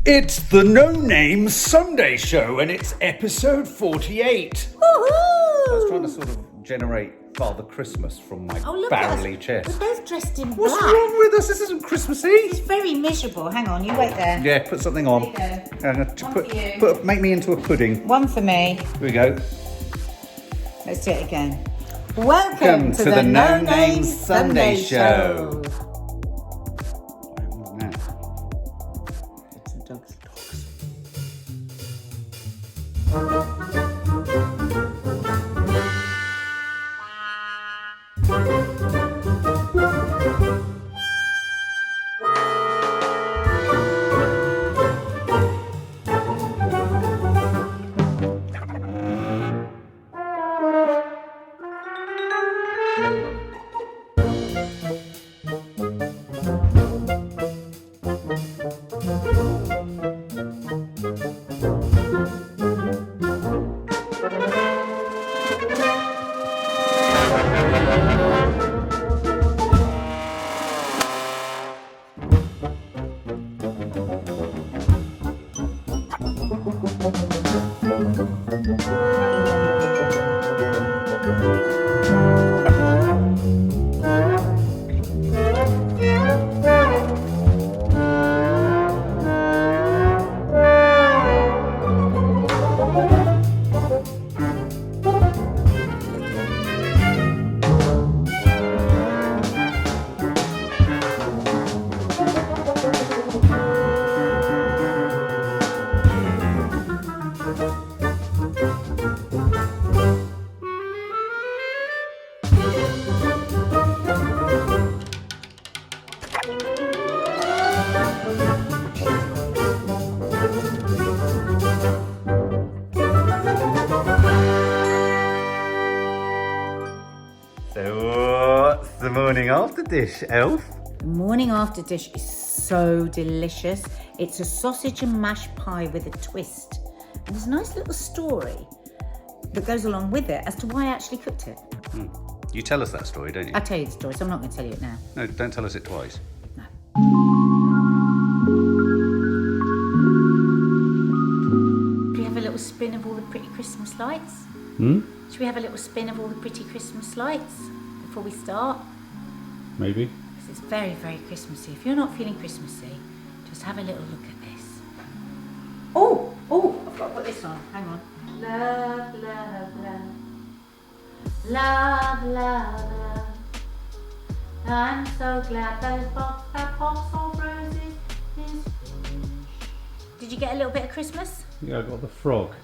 It's the No Name Sunday Show, and it's episode 48. Woohoo! I was trying to sort of generate Father Christmas from my barrelly chest. We're both dressed in What's black. wrong with us? This isn't Christmassy. It's very miserable. Hang on, you wait there. Yeah, put something on. There you go. Make me into a pudding. One for me. Here we go. Let's do it again. Welcome to the No Name Sunday Show. It's some dogs. So, what's the morning after dish, Elf? Morning after dish is so delicious. It's a sausage and mash pie with a twist. And there's a nice little story that goes along with it as to why I actually cooked it. You tell us that story, don't you? I'll tell you the story, so I'm not going to tell you it now. No, don't tell us it twice. No. Should we have a little spin of all the pretty Christmas lights? Should we have a little spin of all the pretty Christmas lights before we start? Maybe. Because it's very, very Christmassy. If you're not feeling Christmassy, just have a little look at this. Oh, I've got to put this on. Hang on. Love, love, love. Love, love, love. I'm so glad that box of roses is finished. Did you get a little bit of Christmas? Yeah, I got the frog.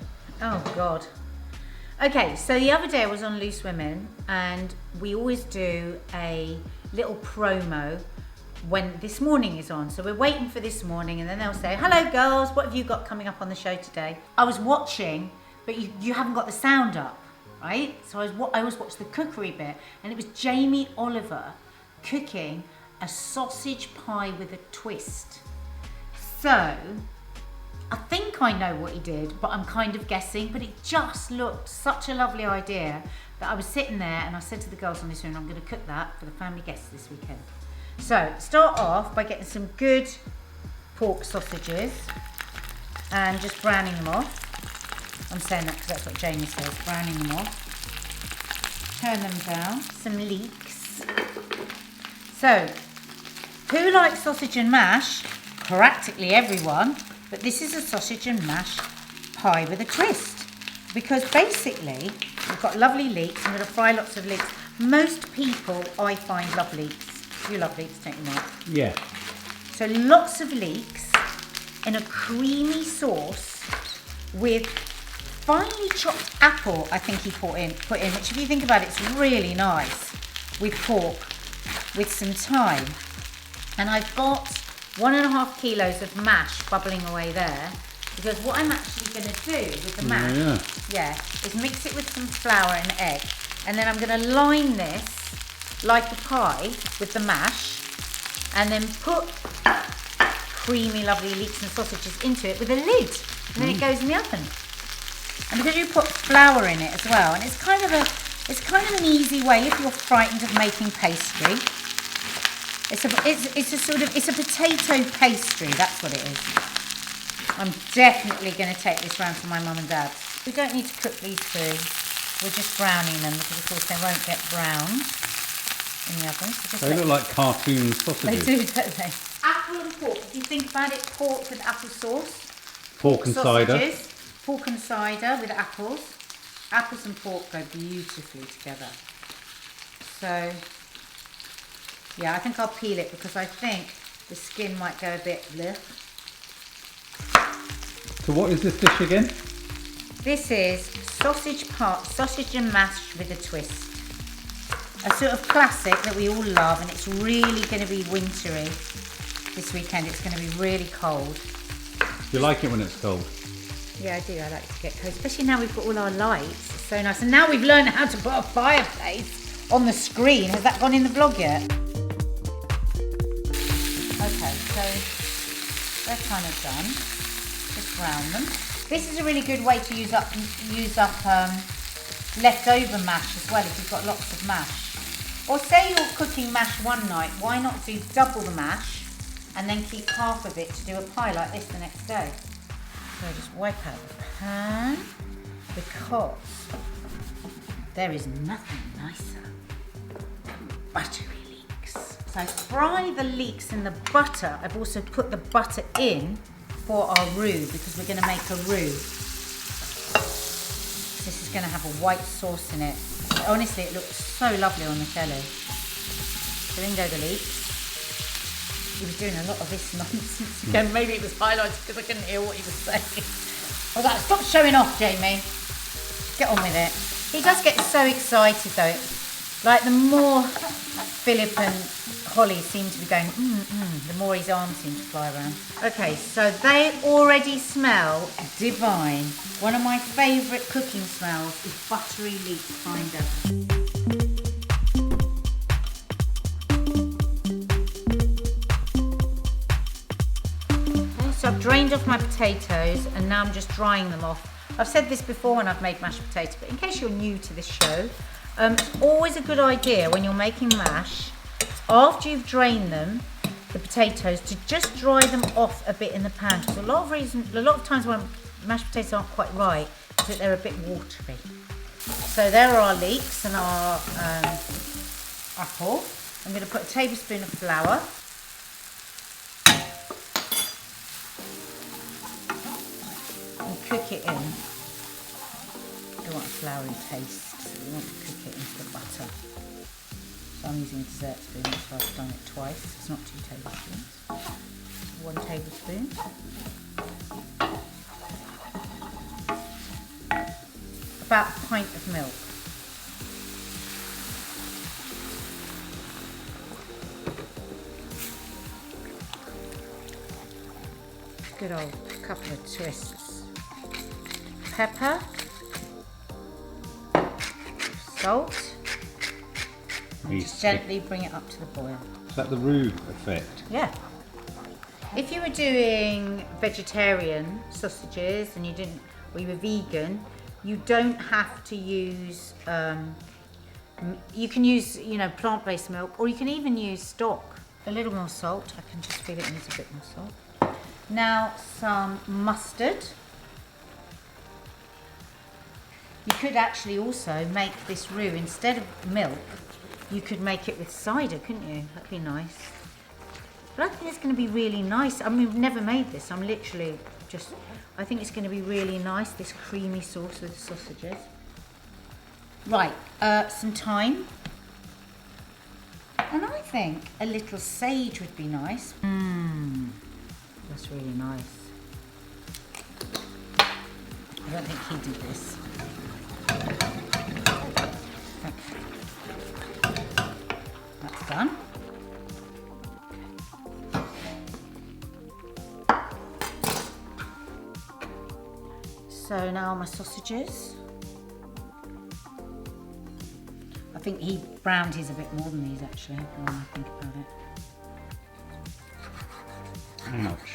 Oh, God. Okay, so the other day I was on Loose Women, and we always do a little promo when This Morning is on. So we're waiting for This Morning, and then they'll say, hello girls, what have you got coming up on the show today? I was watching, but you haven't got the sound up, right? So I always watch the cookery bit, and it was Jamie Oliver cooking a sausage pie with a twist. So I think I know what he did, but I'm kind of guessing, but it just looked such a lovely idea that I was sitting there and I said to the girls on this room, I'm going to cook that for the family guests this weekend. So start off by getting some good pork sausages and just browning them off. I'm saying that because that's what Jamie says, browning them off. Turn them down, some leeks. So, who likes sausage and mash? Practically everyone. But this is a sausage and mash pie with a twist. Because basically, we've got lovely leeks. I'm going to fry lots of leeks. Most people, I find, love leeks. You love leeks, don't you, Mark? Yeah. So lots of leeks in a creamy sauce with finely chopped apple, I think he put in, which if you think about it, it's really nice with pork, with some thyme. And I've got 1.5 kilos of mash bubbling away there, because what I'm actually going to do with the mash, is mix it with some flour and egg, and then I'm going to line this like a pie with the mash, and then put creamy, lovely leeks and sausages into it with a lid, and then it goes in the oven. And because you put flour in it as well, and it's kind of an easy way if you're frightened of making pastry. It's a potato pastry, that's what it is. I'm definitely going to take this round to my mum and dad. We don't need to cook these two. We're just browning them because of course they won't get brown in the oven. So they look like cartoon sausages. They do, don't they? Apple and pork. If you think about it, pork with apple sauce. Pork and cider. Pork and cider with apples. Apples and pork go beautifully together. So, yeah, I think I'll peel it because I think the skin might go a bit bleh. So what is this dish again? This is sausage and mash with a twist. A sort of classic that we all love, and it's really going to be wintry this weekend. It's going to be really cold. You like it when it's cold? Yeah, I do. I like to get cold, especially now we've got all our lights. It's so nice. And now we've learned how to put a fireplace on the screen. Has that gone in the vlog yet? Okay, so they're kind of done. Just brown them. This is a really good way to use up leftover mash as well if you've got lots of mash. Or say you're cooking mash one night, why not do double the mash and then keep half of it to do a pie like this the next day. So just wipe out the pan because there is nothing nicer than buttery leeks. So fry the leeks in the butter. I've also put the butter in for our roux because we're going to make a roux. This is going to have a white sauce in it. Honestly, it looks so lovely on the telly. So in go the leeks. He was doing a lot of this nonsense again. Maybe it was highlighted because I couldn't hear what he was saying. I was like, stop showing off, Jamie. Get on with it. He does get so excited though. Like the more Philip and Holly seem to be going, the more his arms seem to fly around. Okay, so they already smell divine. One of my favourite cooking smells is buttery leek binder. So I've drained off my potatoes and now I'm just drying them off. I've said this before when I've made mashed potatoes, but in case you're new to this show, it's always a good idea when you're making mash, after you've drained them, the potatoes, to just dry them off a bit in the pan. Because a lot of times when mashed potatoes aren't quite right, is that they're a bit watery. So there are our leeks and our apple. I'm going to put a tablespoon of flour. Cook it in. We don't want a floury taste, so we want to cook it into the butter. So I'm using a dessert spoon, so I've done it twice. It's not 2 tablespoons. 1 tablespoon. About a pint of milk. Good old couple of twists. Pepper, salt, and just gently bring it up to the boil. Is that the roux effect? Yeah. If you were doing vegetarian sausages and you were vegan, you don't have to use, you can use, plant-based milk, or you can even use stock. A little more salt. I can just feel it needs a bit more salt. Now some mustard. You could actually also make this roux, instead of milk, you could make it with cider, couldn't you? That'd be nice. But I think it's going to be really nice. I mean, we've never made this. I'm literally just, I think it's going to be really nice, this creamy sauce with the sausages. Right, some thyme. And I think a little sage would be nice. That's really nice. I don't think he did this. That's done. So now my sausages. I think he browned his a bit more than these actually, when I think about it. Ouch.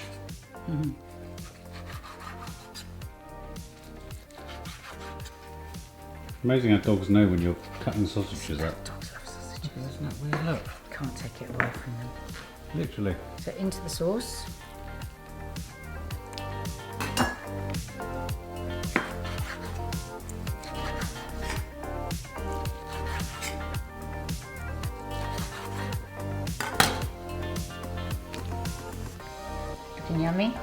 Amazing how dogs know when you're cutting sausages up. Dogs love sausages, isn't it weird? Look, can't take it away from them. Literally. So into the sauce. looking yummy.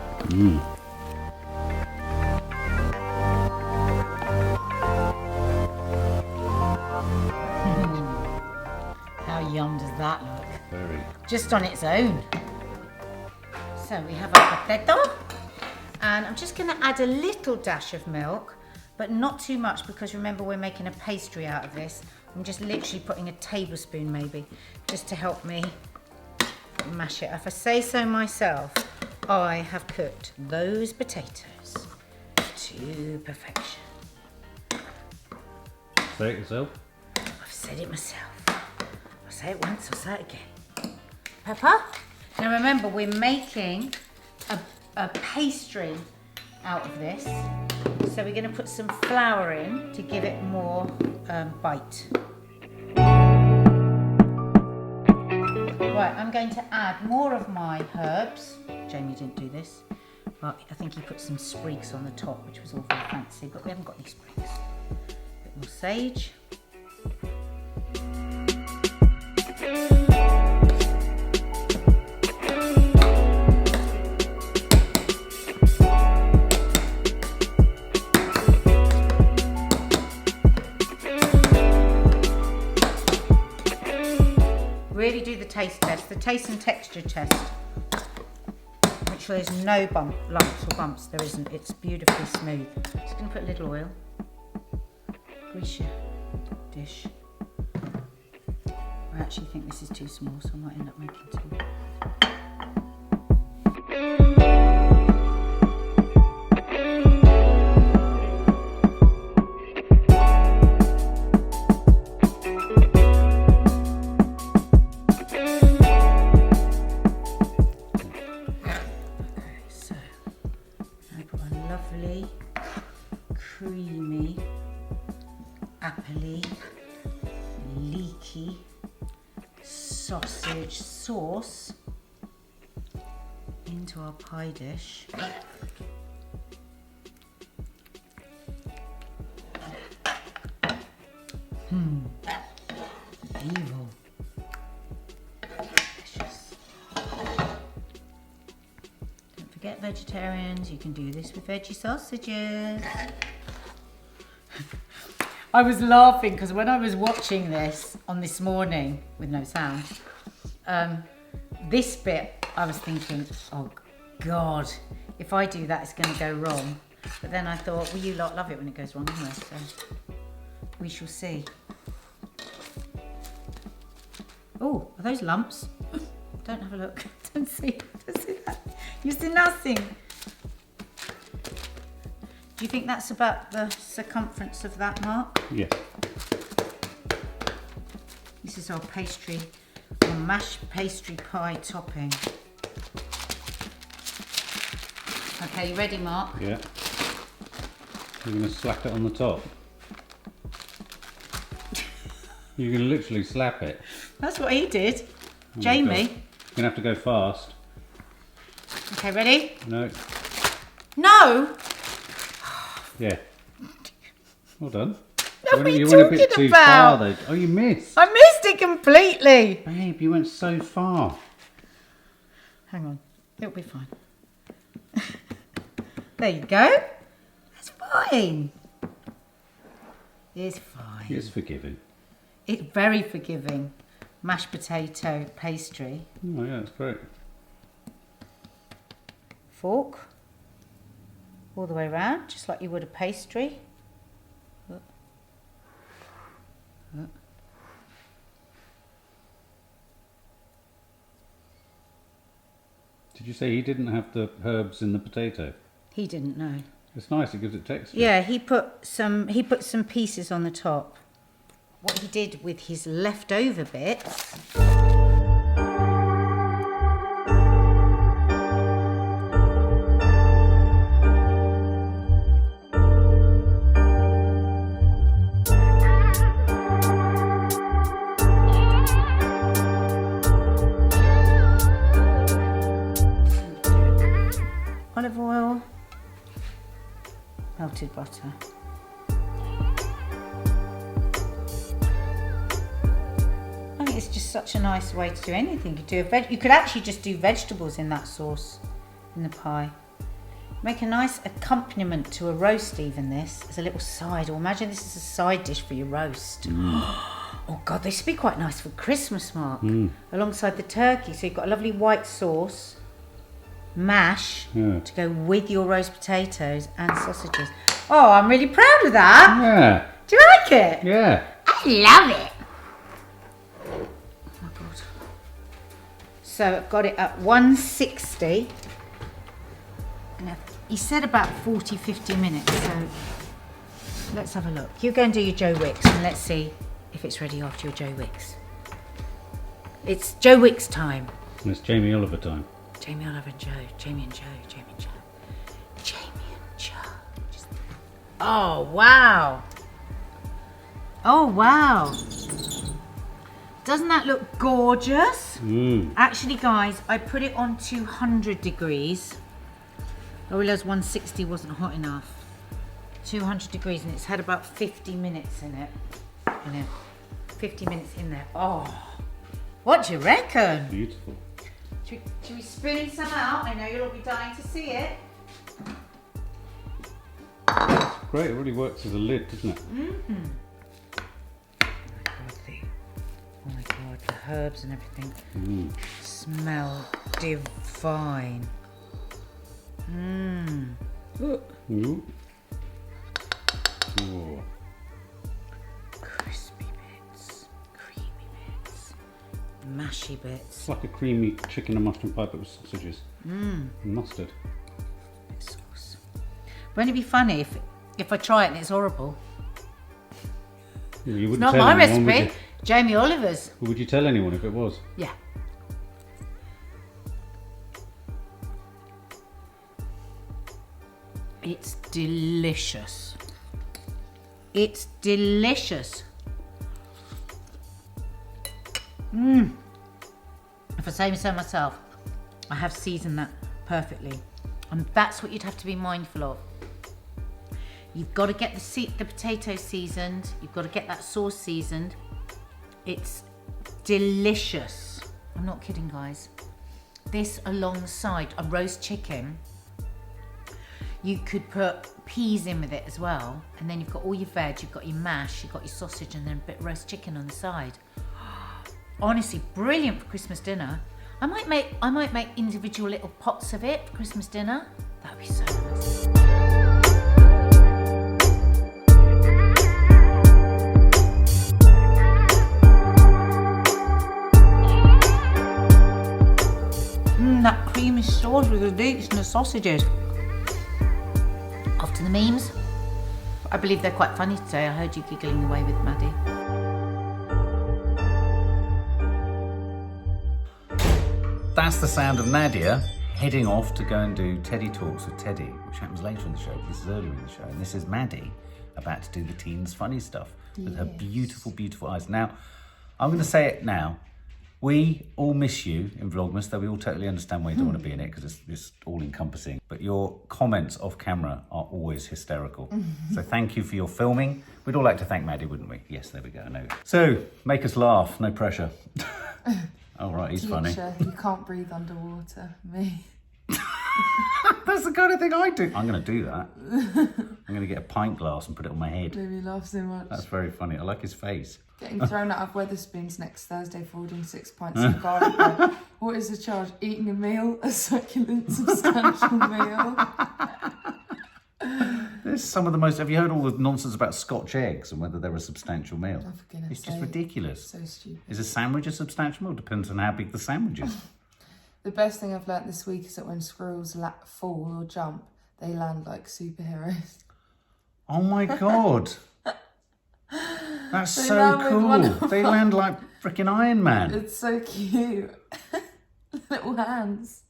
How yum does that look? Very. Just on its own. So we have our potato, and I'm just going to add a little dash of milk, but not too much, because remember we're making a pastry out of this. I'm just literally putting a tablespoon maybe, just to help me mash it. If I say so myself, I have cooked those potatoes to perfection. Say it yourself. I've said it myself. I'll say it once, I'll say it again. Pepper. Now remember, we're making a pastry out of this. So we're going to put some flour in to give it more bite. Right, I'm going to add more of my herbs. Jamie didn't do this, but I think he put some sprigs on the top, which was all very fancy, but we haven't got any sprigs. A bit more sage. Really do the taste test, the taste and texture test. Make sure there's no lumps or bumps. There isn't. It's beautifully smooth. Just going to put a little oil. Grease your dish. I actually think this is too small, so I might end up making two. Creamy, appley, leaky sausage sauce into our pie dish. Evil. Delicious. Don't forget, vegetarians, you can do this with veggie sausages. I was laughing because when I was watching this on This Morning with no sound, this bit I was thinking, oh God, if I do that it's going to go wrong. But then I thought, well, you lot love it when it goes wrong anyway, so we shall see. Oh, are those lumps? Don't have a look. Don't see that. You see nothing. Do you think that's about the circumference of that, Mark? Yes. This is our pastry, our mashed pastry pie topping. Okay, you ready, Mark? Yeah. You're going to slap it on the top. You can literally slap it. That's what he did. Oh Jamie. You're going to have to go fast. Okay, ready? No. No! Yeah. Well done. What are you went a bit talking too about? far though. Oh, you missed. I missed it completely. Babe, you went so far. Hang on, it'll be fine. There you go. That's fine. It's fine. It's forgiving. It's very forgiving. Mashed potato pastry. Oh yeah, that's great. Fork. All the way around, just like you would a pastry. Did you say he didn't have the herbs in the potato? He didn't know. It's nice, it gives it texture. Yeah, he put some pieces on the top. What he did with his leftover bits. Olive oil, melted butter. I think it's just such a nice way to do anything. You could actually just do vegetables in that sauce in the pie. Make a nice accompaniment to a roast even this, as a little side. Or imagine this is a side dish for your roast. Oh God, this would be quite nice for Christmas, Mark. Alongside the turkey. So you've got a lovely white sauce, mash to go with your roast potatoes and sausages. Oh, I'm really proud of that. Yeah. Do you like it? Yeah. I love it. Oh my God. So I've got it at 160. And he said about 40, 50 minutes. So let's have a look. You go and do your Joe Wicks and let's see if it's ready after your Joe Wicks. It's Joe Wicks time. It's Jamie Oliver time. Jamie Oliver and Joe. Jamie and Joe. Jamie and Joe. Jamie and Joe. Oh, wow. Oh, wow. Doesn't that look gorgeous? Actually, guys, I put it on 200 degrees. I realised 160 wasn't hot enough. 200 degrees, and it's had about 50 minutes in it. 50 minutes in there. Oh, what do you reckon? Beautiful. Should we spoon some out? I know you'll all be dying to see it. Great, it really works as a lid, doesn't it? Oh my God, the herbs and everything smell divine. Ooh. Crispy bits, creamy bits, mashy bits. It's like a creamy chicken and mushroom pie but with sausages. And mustard. Bit sauce. Won't it be funny if I try it and it's horrible? You wouldn't It's not tell my anyone, recipe. would you? Jamie Oliver's. Would you tell anyone if it was? Yeah. It's delicious. It's delicious. If I say so myself, I have seasoned that perfectly. And that's what you'd have to be mindful of. You've got to get the potatoes seasoned. You've got to get that sauce seasoned. It's delicious. I'm not kidding, guys. This alongside a roast chicken. You could put peas in with it as well. And then you've got all your veg, you've got your mash, you've got your sausage, and then a bit of roast chicken on the side. Honestly, brilliant for Christmas dinner. I might make individual little pots of it for Christmas dinner. That would be so nice. That creamy sauce with the leeks and the sausages. Off to the memes. I believe they're quite funny today. I heard you giggling away with Maddie. That's the sound of Nadia heading off to go and do Teddy Talks with Teddy, which happens later in the show. This is earlier in the show. And this is Maddie about to do the teens funny stuff with her beautiful, beautiful eyes. Now, I'm going to say it now. We all miss you in Vlogmas, though we all totally understand why you don't want to be in it because it's all-encompassing. But your comments off camera are always hysterical. So thank you for your filming. We'd all like to thank Maddie, wouldn't we? Yes, there we go. I know. So, make us laugh. No pressure. All right, he's funny. You can't breathe underwater. Me. That's the kind of thing I do. I'm going to do that. I'm going to get a pint glass and put it on my head. Baby laughs so much. That's very funny. I like his face. Getting thrown out of Weatherspoons next Thursday for ordering 6 pints of garlic bread. What is the charge? Eating a meal? A succulent, substantial meal? There's some of the most... Have you heard all the nonsense about Scotch eggs and whether they're a substantial meal? Oh, for goodness it's just sake. ridiculous. So stupid. Is a sandwich a substantial meal? Depends on how big the sandwich is. The best thing I've learnt this week is that when squirrels fall or jump, they land like superheroes. Oh my God. That's They so land with cool. one They land like freaking Iron Man. It's so cute. Little hands.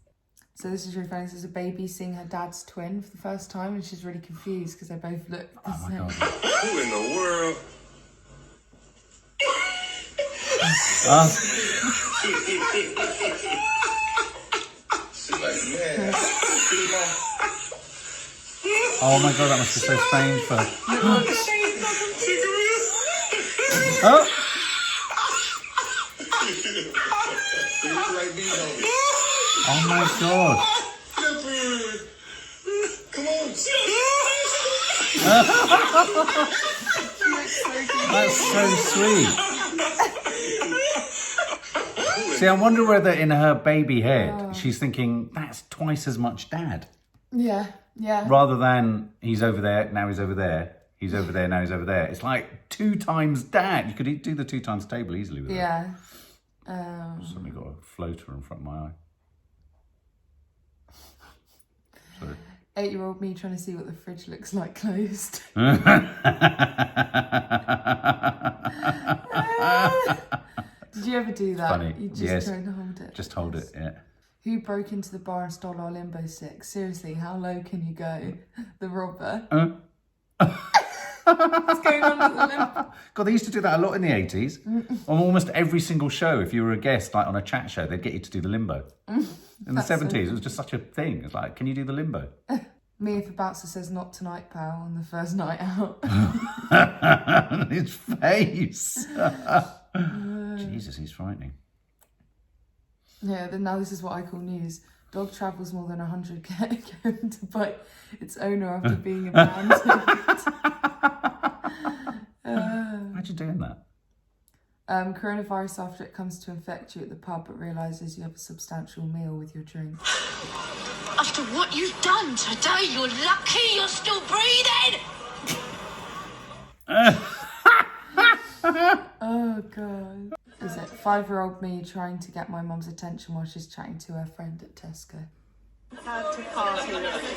So this is really funny. This is a baby seeing her dad's twin for the first time and she's really confused because they both look the Oh my same. God. Who in the world? She's like, man. Oh my God, that must be so strange for her. Oh! Oh my God. Come on. That's so sweet. See, I wonder whether in her baby head she's thinking that's twice as much dad, Yeah, yeah. rather than he's over there, now he's over there, he's over there, now he's over there. It's like 2 times dad. You could do the 2 times table easily with that. Yeah. Suddenly got a floater in front of my eye. Sorry. 8-year-old me trying to see what the fridge looks like closed. Did you ever do that? Funny. You just Yes. trying to hold it. Just hold it, yeah. Who broke into the bar and stole our limbo sticks? Seriously, how low can you go? The robber. What's going on with the limbo? God, they used to do that a lot in the 80s. On almost every single show, if you were a guest, like on a chat show, they'd get you to do the limbo. In the 70s, it was just such a thing. It's like, can you do the limbo? Me, if a bouncer says not tonight, pal, on the first night out. His face. Jesus, he's frightening. Yeah, then now this is what I call news. Dog travels more than 100 km to bite its owner after being abandoned. Imagine doing that. Coronavirus after it comes to infect you at the pub but realises you have a substantial meal with your drink. After what you've done today, you're lucky you're still breathing! Oh, God. Is it 5-year-old me trying to get my mum's attention while she's chatting to her friend at Tesco? To party.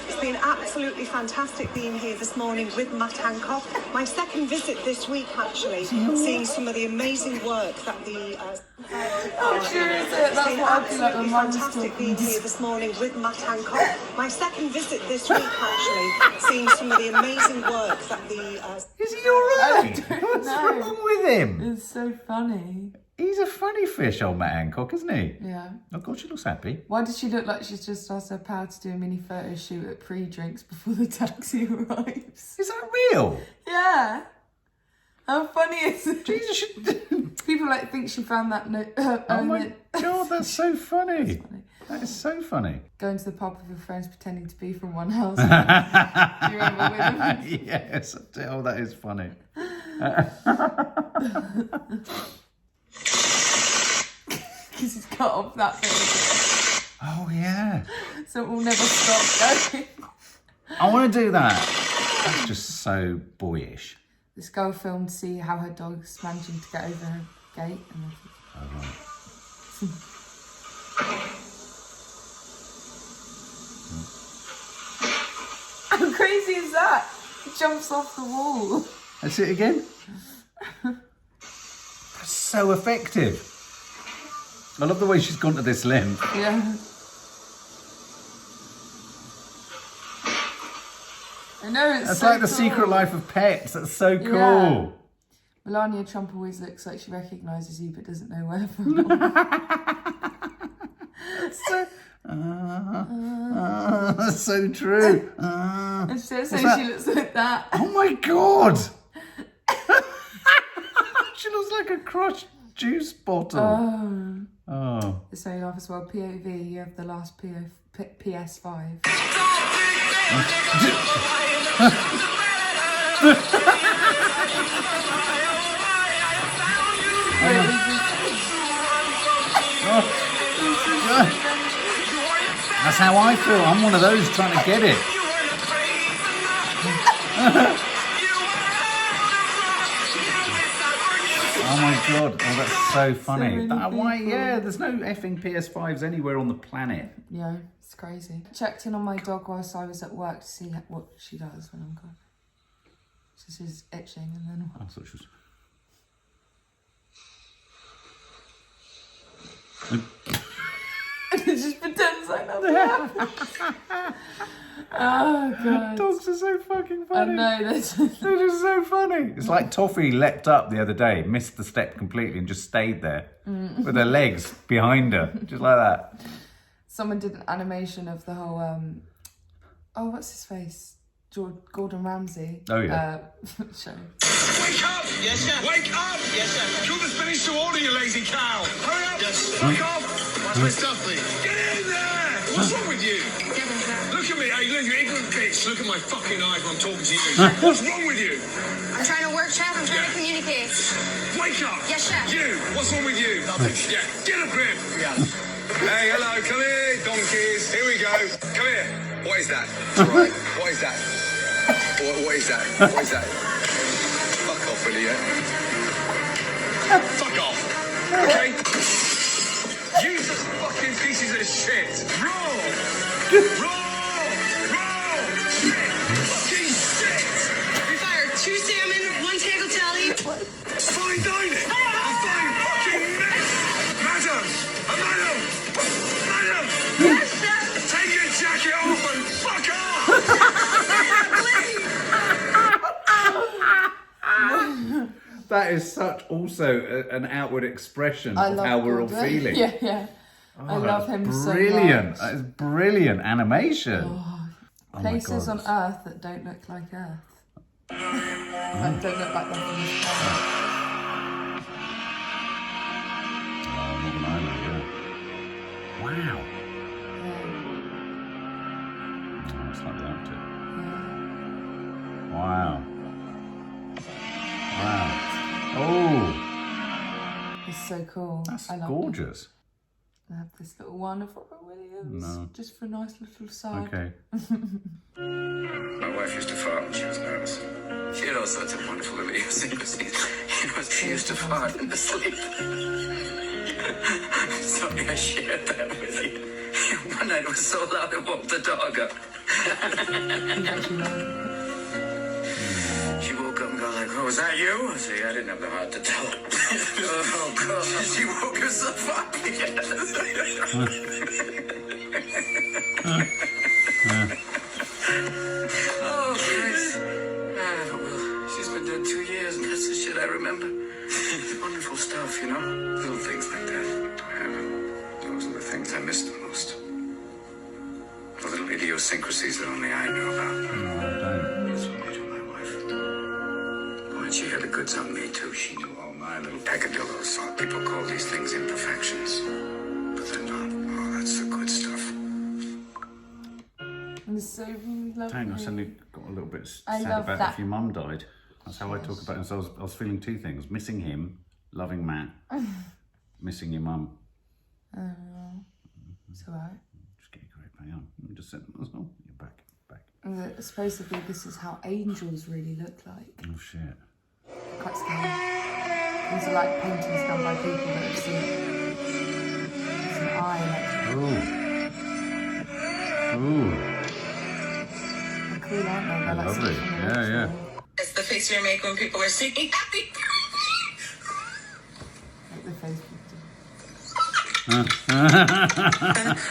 It's been absolutely fantastic being here this morning with Matt Hancock. My second visit this week, actually, seeing some of the amazing work that the... I'm sure is it. That's what I'd be like when mum was fantastic talking. being here this morning with Matt Hancock. My second visit this week, actually, seeing some of the amazing work that the... Is he all right? I don't What's know. wrong with him? It's so funny. He's a funny fish, old Matt Hancock, isn't he? Yeah. Oh, God, she looks happy. Why does she look like she's just asked her pal to do a mini photo shoot at pre-drinks before the taxi arrives? Is that real? Yeah. How funny is it? Jesus, People like think she found that note. oh my God, that's so funny. That is so funny. Going to the pub with your friends pretending to be from one house. Do you remember with them? Yes, oh, that is funny. Because he's cut off that bit. Oh, yeah. So it will never stop going. I want to do that. That's just so boyish. This girl filmed to see how her dog's managing to get over her gate. And how crazy is that? He jumps off the wall. Let's see it again. That's so effective. I love the way she's gone to this limb. Yeah. I know, it's That's so like the cool. secret life of pets. That's so cool. Yeah. Melania Trump always looks like she recognises you but doesn't know where from. That's so true. And so that? she looks like that. Oh my God! She looks like a crushed juice bottle. Oh. This made me laugh as well. POV, you have the last PS5. That's how I feel. I'm one of those trying to get it. Oh my God. Oh, that's so funny. many Why, people. yeah, there's no effing PS5s anywhere on the planet. Yeah, it's crazy. Checked in on my dog whilst I was at work to see what she does when I'm gone. So she's itching and then I thought she was... it just pretends like nothing happened. Oh God. Dogs are so fucking I funny. know, They're just so funny. It's like Toffee leapt up the other day, missed the step completely and just stayed there with her legs behind her, just like that. Someone did an animation of the whole, oh, what's his face? Gordon Ramsay. Oh, yeah. Show. Wake up! Yes, sir. Wake up! Yes, sir. Kill the spinach to order, you lazy cow. Hurry up! Yes. Fuck off! What's my stuff, please? Get in there! What's wrong with you? Look at me, hey, look, you ignorant bitch. Look at my fucking eyes when I'm talking to you. What's wrong with you? I'm trying to work, chef. I'm trying to communicate. Wake up. Yes, chef. You, what's wrong with you? Nothing. Yeah, get a grip. Yeah. Hey, hello, come here, donkeys. Here we go. Come here. What is that? Right. What is that? What is that? What is that? Fuck off, will you? Fuck off. Okay? Useless fucking pieces of shit. Raw. Shit. Fucking shit. We fired 2 salmon, 1 tagliatelle. Fine dining. A fine fucking mess. Madam. Yes, chef. Take your jacket off and fuck off. That is such also an outward expression I of love how we're all Gordon. feeling. Yeah, yeah. Oh, I love that's him so brilliant. much. That is brilliant animation. Oh my Places God. on Earth that don't look like Earth. Like, don't look like them from this planet. Northern Ireland, yeah. Wow. Oh, it's like the Arctic. Wow. Wow. Oh, It's so cool. that's I love gorgeous. It. I have this little one of Robert Williams, No. just for a nice little side. Okay. My wife used to fart when she was nervous. She had all sorts of wonderful idiosyncrasies. She used to fart in the sleep. Sorry, I shared that with you. One night it was so loud it woke the dog up. She woke up and got like, oh, was that you? I said, I didn't have the heart to tell her. Oh, God. She woke herself up. Oh, Christ. Well, she's been dead 2 years, and that's the shit I remember. Wonderful stuff, you know? Little things like that. Those are the things I miss the most. The little idiosyncrasies that only I know about. No, I don't. That's what I do my wife. Boy, she had the goods on me, too. She knew all my little peccadillos. People call these things imperfections. But they're not. Oh, that's the good stuff. And it's so lovely. Dang, I suddenly got a little bit I sad love about that. if your mum died. That's how I talk about it. So I was feeling two things: missing him, loving Matt, missing your mum. It's alright. Just get your grip, hang on. Let me just sit. Oh, you're back. And supposedly this is how angels really look like. Oh shit. Quite scary. These are like paintings done by people that have seen it. It's an eye, like, Ooh. they're cool, aren't they? They're like Lovely. something from the Yeah, yeah. Watchmen. It's the face you make when people are singing happy. Like the Facebook.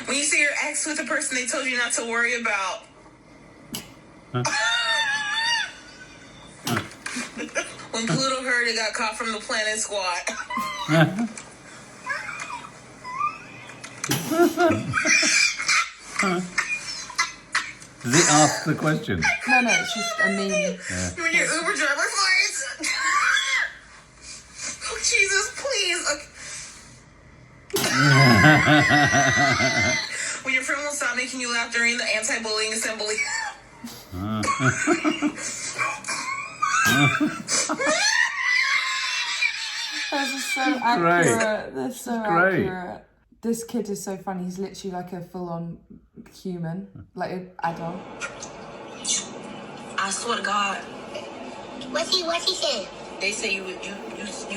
When you see your ex with a person they told you not to worry about. When Pluto heard it got caught from the planet squad. Does it ask the question? No, it's just a meme. When your Uber driver fires. Oh, Jesus, please. Okay. When your friend won't stop making you laugh during the anti-bullying assembly. Those are so accurate. They're so accurate. This kid is so funny. He's literally like a full-on human, like an adult. I swear to God. What he say? They say you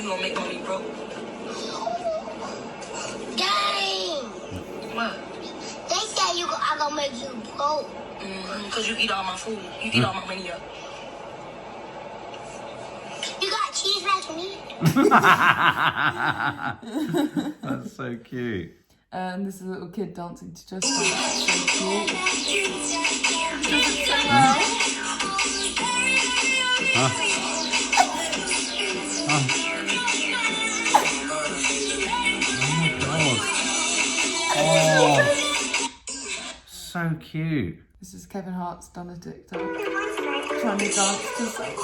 gonna make mommy broke. Dang! What? They say I'm gonna make you broke. Cause you eat all my food. You eat all my money up. You got cheese right for me? That's so cute. And this is a little kid dancing to Just Dance. It's so cute. Oh, so cute. This is Kevin Hart's done a TikTok. Trying to dance to something.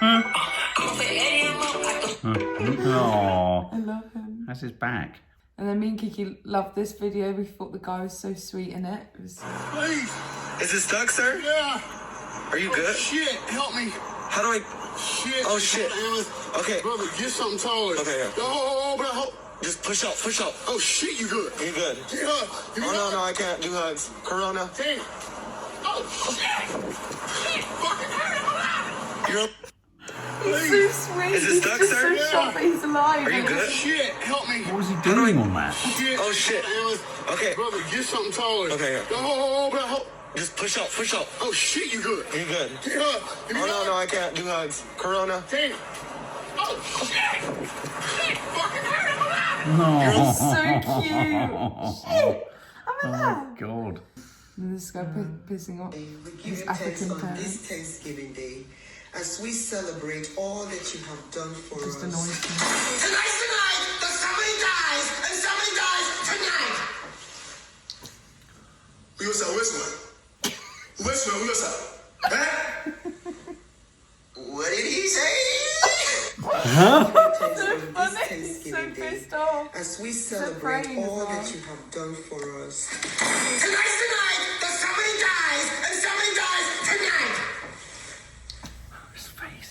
Oh, I love him. that's his back. And then me and Kiki loved this video. We thought the guy was so sweet in it. It was. Please. Is it stuck, sir? Yeah. Are you good? Shit, help me. How do I? Shit. Oh, shit. Okay. Brother, get something taller. Okay, yeah. Oh, just push up, push up. Oh, shit, you good. You good. Yeah. Oh, no, I can't do hugs. Corona. Damn. Oh, shit. Shit. Fucking hurt. You're He's so sweet. Is it He's stuck, just sir? so shocked that he's alive. Are you good? Shit, help me. What was he doing on that? Oh, shit. Okay. Brother, get something taller. Okay, yeah. Oh, just push up, push up. Oh, shit, you good. You good. Yeah. Oh, no, I can't do hugs. Corona. Damn. Oh, shit. Shit. Fucking hurt. He's so cute. Shit. I'm alive. Oh, God. And this guy pissing off his African parents. This Thanksgiving Day, as we celebrate all that you have done for Just us. annoys me. Tonight's the night that somebody dies, and somebody dies tonight. What did he say? So funny. He's so pissed off. As we celebrate praying all as well. that you have done for us. Tonight's the night that somebody dies, and somebody dies tonight. His face.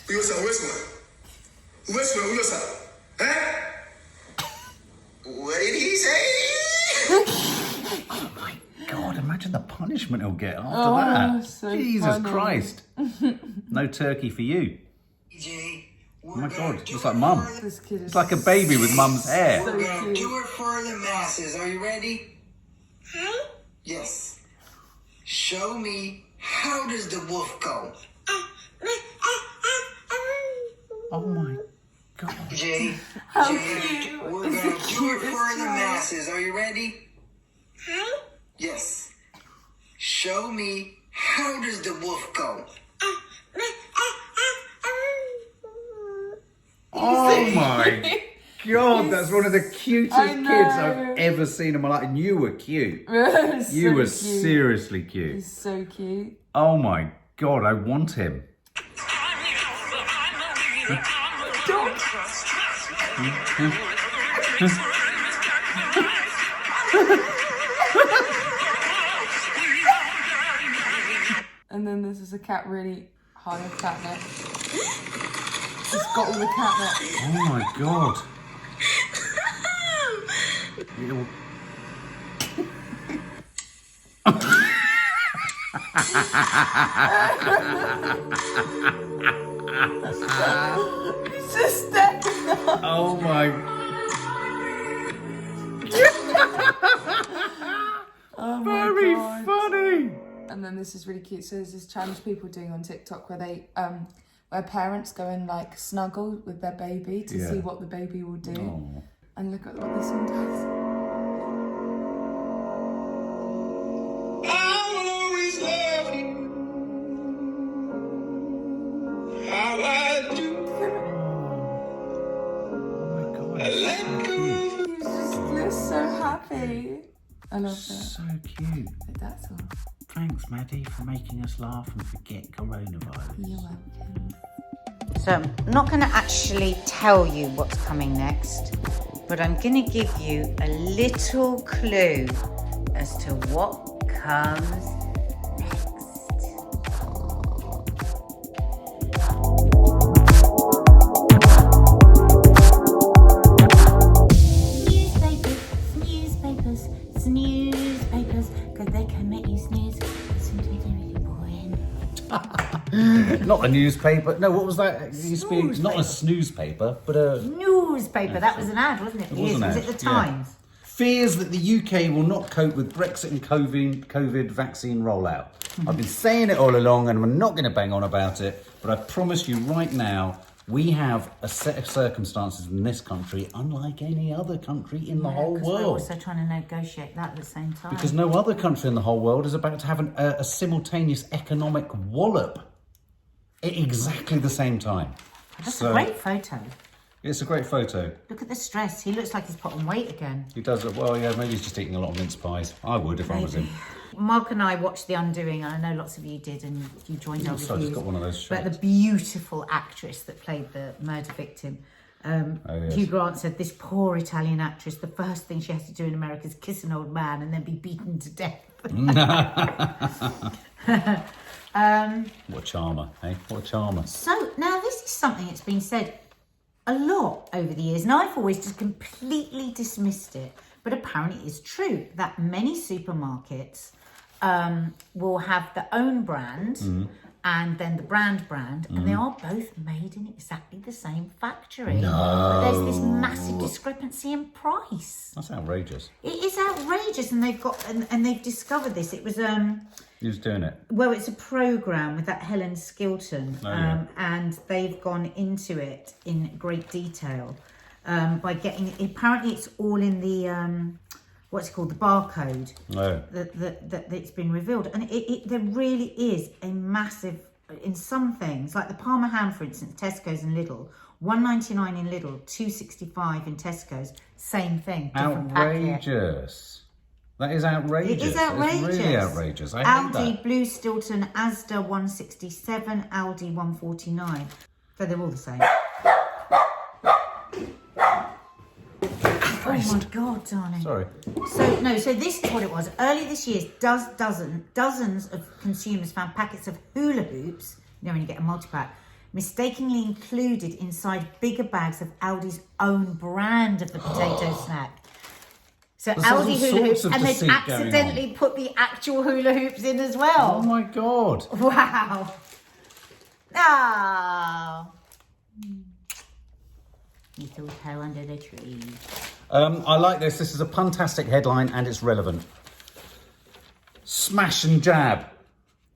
What did he say? Oh, my God. Imagine the punishment he'll get after Oh, that. so Jesus funny. Christ. No turkey for you. DJ, Oh, my God. Looks like mum. This kid is It's like a baby with mum's hair. so cute. do it for the masses. Are you ready? Huh? Yes. Show me, how does the wolf go? Oh, my God. Jay, How Jay, cute. we're It's gonna the do it cutest for the child. masses. Are you ready? Huh? Yes. Show me, how does the wolf go? Oh, my God. That's one of the cutest I kids know. I've ever seen in my life. And you were cute. He's You so were cute. seriously cute. He's so cute. Oh, my God. I want him. And then this is a cat really high on catnip. He's got all the catnip. Oh, my God. Little- He's just there. Oh, my. Oh my Very God. funny. And then this is really cute. So there's this challenge people doing on TikTok where they, where parents go and like snuggle with their baby to Yeah. see what the baby will do. Oh. And look at what this one does. I will always love you. How I do. Oh, my God. It's so cute. He just looks so happy. I love that. So cute. But that's all. Thanks, Maddie, for making us laugh and forget coronavirus. You're welcome. So I'm not going to actually tell you what's coming next, but I'm going to give you a little clue as to what comes next. Newspapers, because they can make you snooze. Sometimes they're really boring. Not a newspaper. No, what was that? It used to be not a snooze paper, but a Newspaper, that was an ad, wasn't it? It was an Was ad, it the yeah. Times? fears that the UK will not cope with Brexit and COVID vaccine rollout. I've been saying it all along and I'm not going to bang on about it, but I promise you right now, we have a set of circumstances in this country unlike any other country in the whole 'cause world. We're also trying to negotiate that at the same time. Because no other country in the whole world is about to have a simultaneous economic wallop at exactly the same time. That's So- a great photo. It's a great photo. Look at the stress. He looks like he's put on weight again. He does it well, yeah, maybe he's just eating a lot of mince pies. I would if I was him. Mark and I watched The Undoing, and I know lots of you did, and you joined our So I just reviews. got one of those shots. But the beautiful actress that played the murder victim, yes. Hugh Grant said, this poor Italian actress, the first thing she has to do in America is kiss an old man and then be beaten to death. What a charmer, eh? What a charmer. So now this is something that's been said a lot over the years, and I've always just completely dismissed it. But apparently it's true that many supermarkets will have their own brand and then the brand, and they are both made in exactly the same factory. No. But there's this massive discrepancy in price. That's outrageous. It is outrageous, and they've discovered this. It was Who's doing it? well, it's a programme with that Helen Skilton, Oh, yeah. and they've gone into it in great detail by getting. Apparently, it's all in the what's it called, the barcode No. that it's been revealed, and there really is a massive in some things, like the Parma ham, for instance, Tesco's and Lidl, $1.99 in Lidl, $2.65 in Tesco's, same thing, different packet. Outrageous. That is outrageous. It is outrageous. It's really outrageous. I hate Aldi, that. Blue Stilton, Asda 167, Aldi 149. So they're all the same. Oh my God, darling. Sorry. So this is what it was. Early this year, dozens of consumers found packets of hula hoops, you know when you get a multi-pack, mistakenly included inside bigger bags of Aldi's own brand of the potato snack. So There's all Aldi hula hoops, sorts of and they've deceit going accidentally put the actual hula hoops in as well. Oh my God. Wow. Oh. Little toe under the tree. I like this. This is a puntastic headline and it's relevant. Smash and jab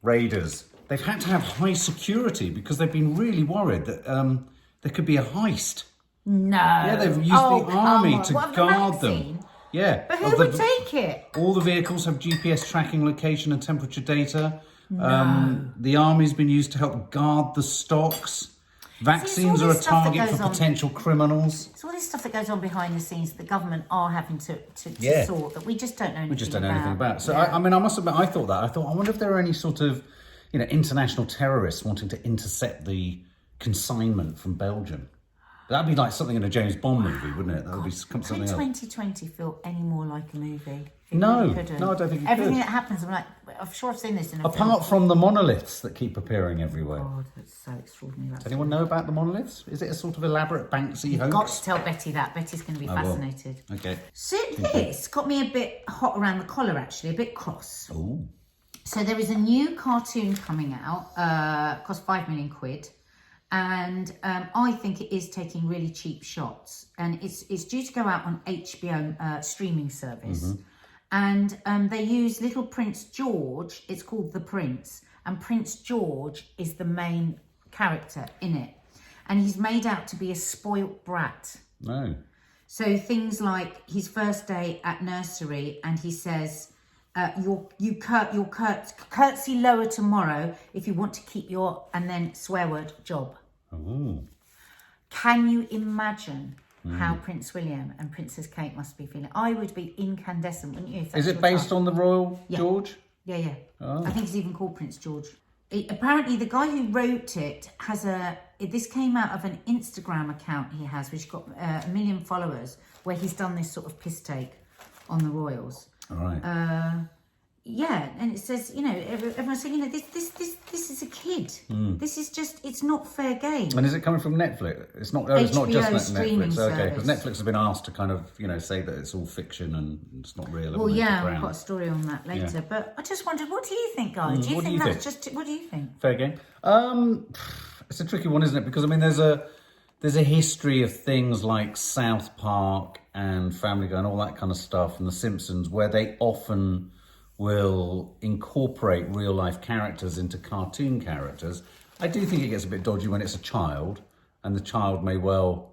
raiders. They've had to have high security because they've been really worried that there could be a heist. No. Yeah, they've used the army to guard them. Yeah. But who would take it? All the vehicles have GPS tracking, location and temperature data. The army's been used to help guard the stocks. Vaccines are a target for potential criminals. It's all this stuff that goes on behind the scenes that the government are having to sort that we just don't know anything about. We just don't know anything about. So, I mean, I must admit, I thought that. I wonder if there are any sort of, international terrorists wanting to intercept the consignment from Belgium. That'd be like something in a James Bond movie, wouldn't it? That would be something else. Could 2020 feel any more like a movie? No, really couldn't. no, I don't think it Everything could. that happens, I'm like, I'm sure I've seen this in a film. Apart from the monoliths that keep appearing everywhere. God, that's so extraordinary. Does anyone know about the monoliths? Is it a sort of elaborate Banksy You've hoax? got to tell Betty that. Betty's going to be I will. fascinated. Okay. So this got me a bit hot around the collar, actually, a bit cross. Ooh. So there is a new cartoon coming out, cost £5 million. And I think it is taking really cheap shots. And it's due to go out on HBO streaming service. And they use little Prince George. It's called The Prince. And Prince George is the main character in it. And he's made out to be a spoilt brat. No. So things like his first day at nursery, and he says, you curtsy lower tomorrow if you want to keep your, and then swear word, job. Ooh. Can you imagine how Prince William and Princess Kate must be feeling? I would be incandescent, wouldn't you? If that's Is it your based child? on the Royal Yeah. George? Yeah. Oh. I think it's even called Prince George. Apparently, the guy who wrote it has this came out of an Instagram account he has, which got 1 million followers, where he's done this sort of piss take on the royals. All right. Yeah, and it says, everyone's saying, this is a kid. This is just, it's not fair game. And is it coming from Netflix? It's not just HBO streaming Netflix. Okay, because service. Netflix has been asked to kind of, say that it's all fiction and it's not real. Well, and yeah, it's I've got a ground. story on that later. Yeah. But I just wondered, what do you think, guys? Do you what do think you that's think? just, what do you think? Fair game. It's a tricky one, isn't it? Because I mean, there's a history of things like South Park and Family Guy and all that kind of stuff, and The Simpsons, where they often will incorporate real life characters into cartoon characters. I do think it gets a bit dodgy when it's a child, and the child may well,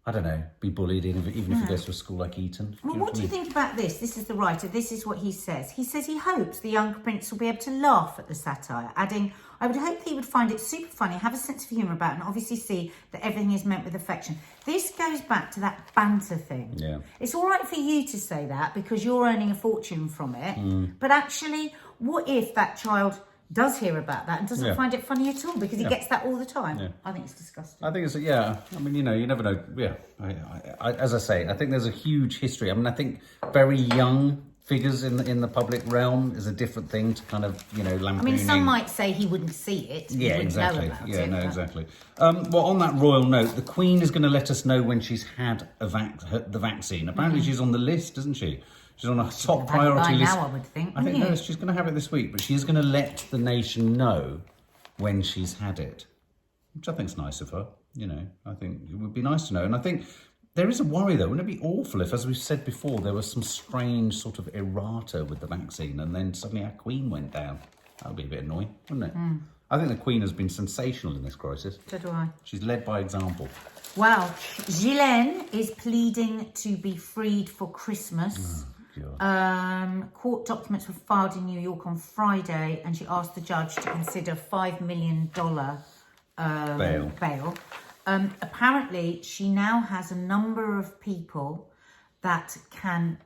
I don't know, be bullied even if he goes to a school like Eton. Well, what do you think about this? This is the writer. This is what he says. He says he hopes the young prince will be able to laugh at the satire, adding, I would hope that he would find it super funny, have a sense of humour about it, and obviously see that everything is meant with affection. This goes back to that banter thing. Yeah. It's all right for you to say that because you're earning a fortune from it, but actually, what if that child does hear about that and doesn't find it funny at all because he gets that all the time? Yeah. I think it's disgusting. I think it's, I mean, you know, you never know. Yeah, I, as I say, I think there's a huge history. I mean, I think very young figures in the public realm is a different thing to kind of, you know, lampooning. I mean, some might say he wouldn't see it. Yeah, exactly. Know about yeah, it, no, but... exactly. Well, on that royal note, the Queen is going to let us know when she's had the vaccine. Apparently she's on the list, isn't she? She's on a top priority list. Now, I would think. I think no, she's going to have it this week, but she is going to let the nation know when she's had it, which I think is nice of her. You know, I think it would be nice to know. And I think there is a worry, though. Wouldn't it be awful if, as we've said before, there was some strange sort of errata with the vaccine and then suddenly our Queen went down? That would be a bit annoying, wouldn't it? I think the Queen has been sensational in this crisis. So do I. She's led by example. Well, Ghislaine is pleading to be freed for Christmas. Court documents were filed in New York on Friday, and she asked the judge to consider $5 million bail. Apparently, she now has a number of people that can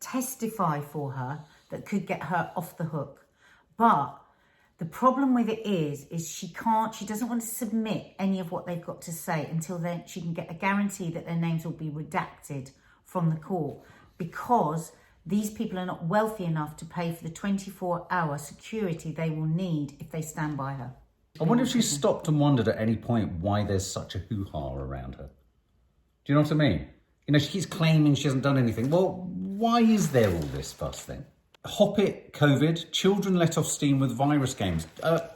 testify for her that could get her off the hook. But the problem with it is she doesn't want to submit any of what they've got to say until then she can get a guarantee that their names will be redacted from the court, because these people are not wealthy enough to pay for the 24-hour security they will need if they stand by her. I wonder if she stopped and wondered at any point why there's such a hoo-ha around her. Do you know what I mean? You know, she keeps claiming she hasn't done anything. Well, why is there all this fuss then? Hop it, COVID, children let off steam with virus games.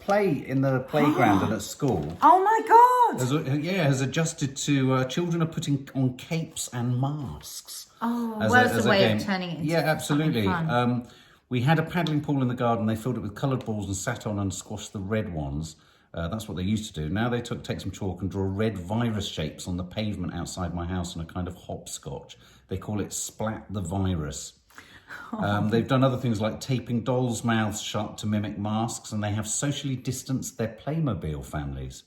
Play in the playground and at school. Oh my God! Has adjusted to, children are putting on capes and masks. Oh, as a way of turning it into absolutely. fun. We had a paddling pool in the garden. They filled it with coloured balls and sat on and squashed the red ones. That's what they used to do. Now they take some chalk and draw red virus shapes on the pavement outside my house in a kind of hopscotch. They call it Splat the Virus. They've done other things like taping dolls' mouths shut to mimic masks, and they have socially distanced their Playmobil families.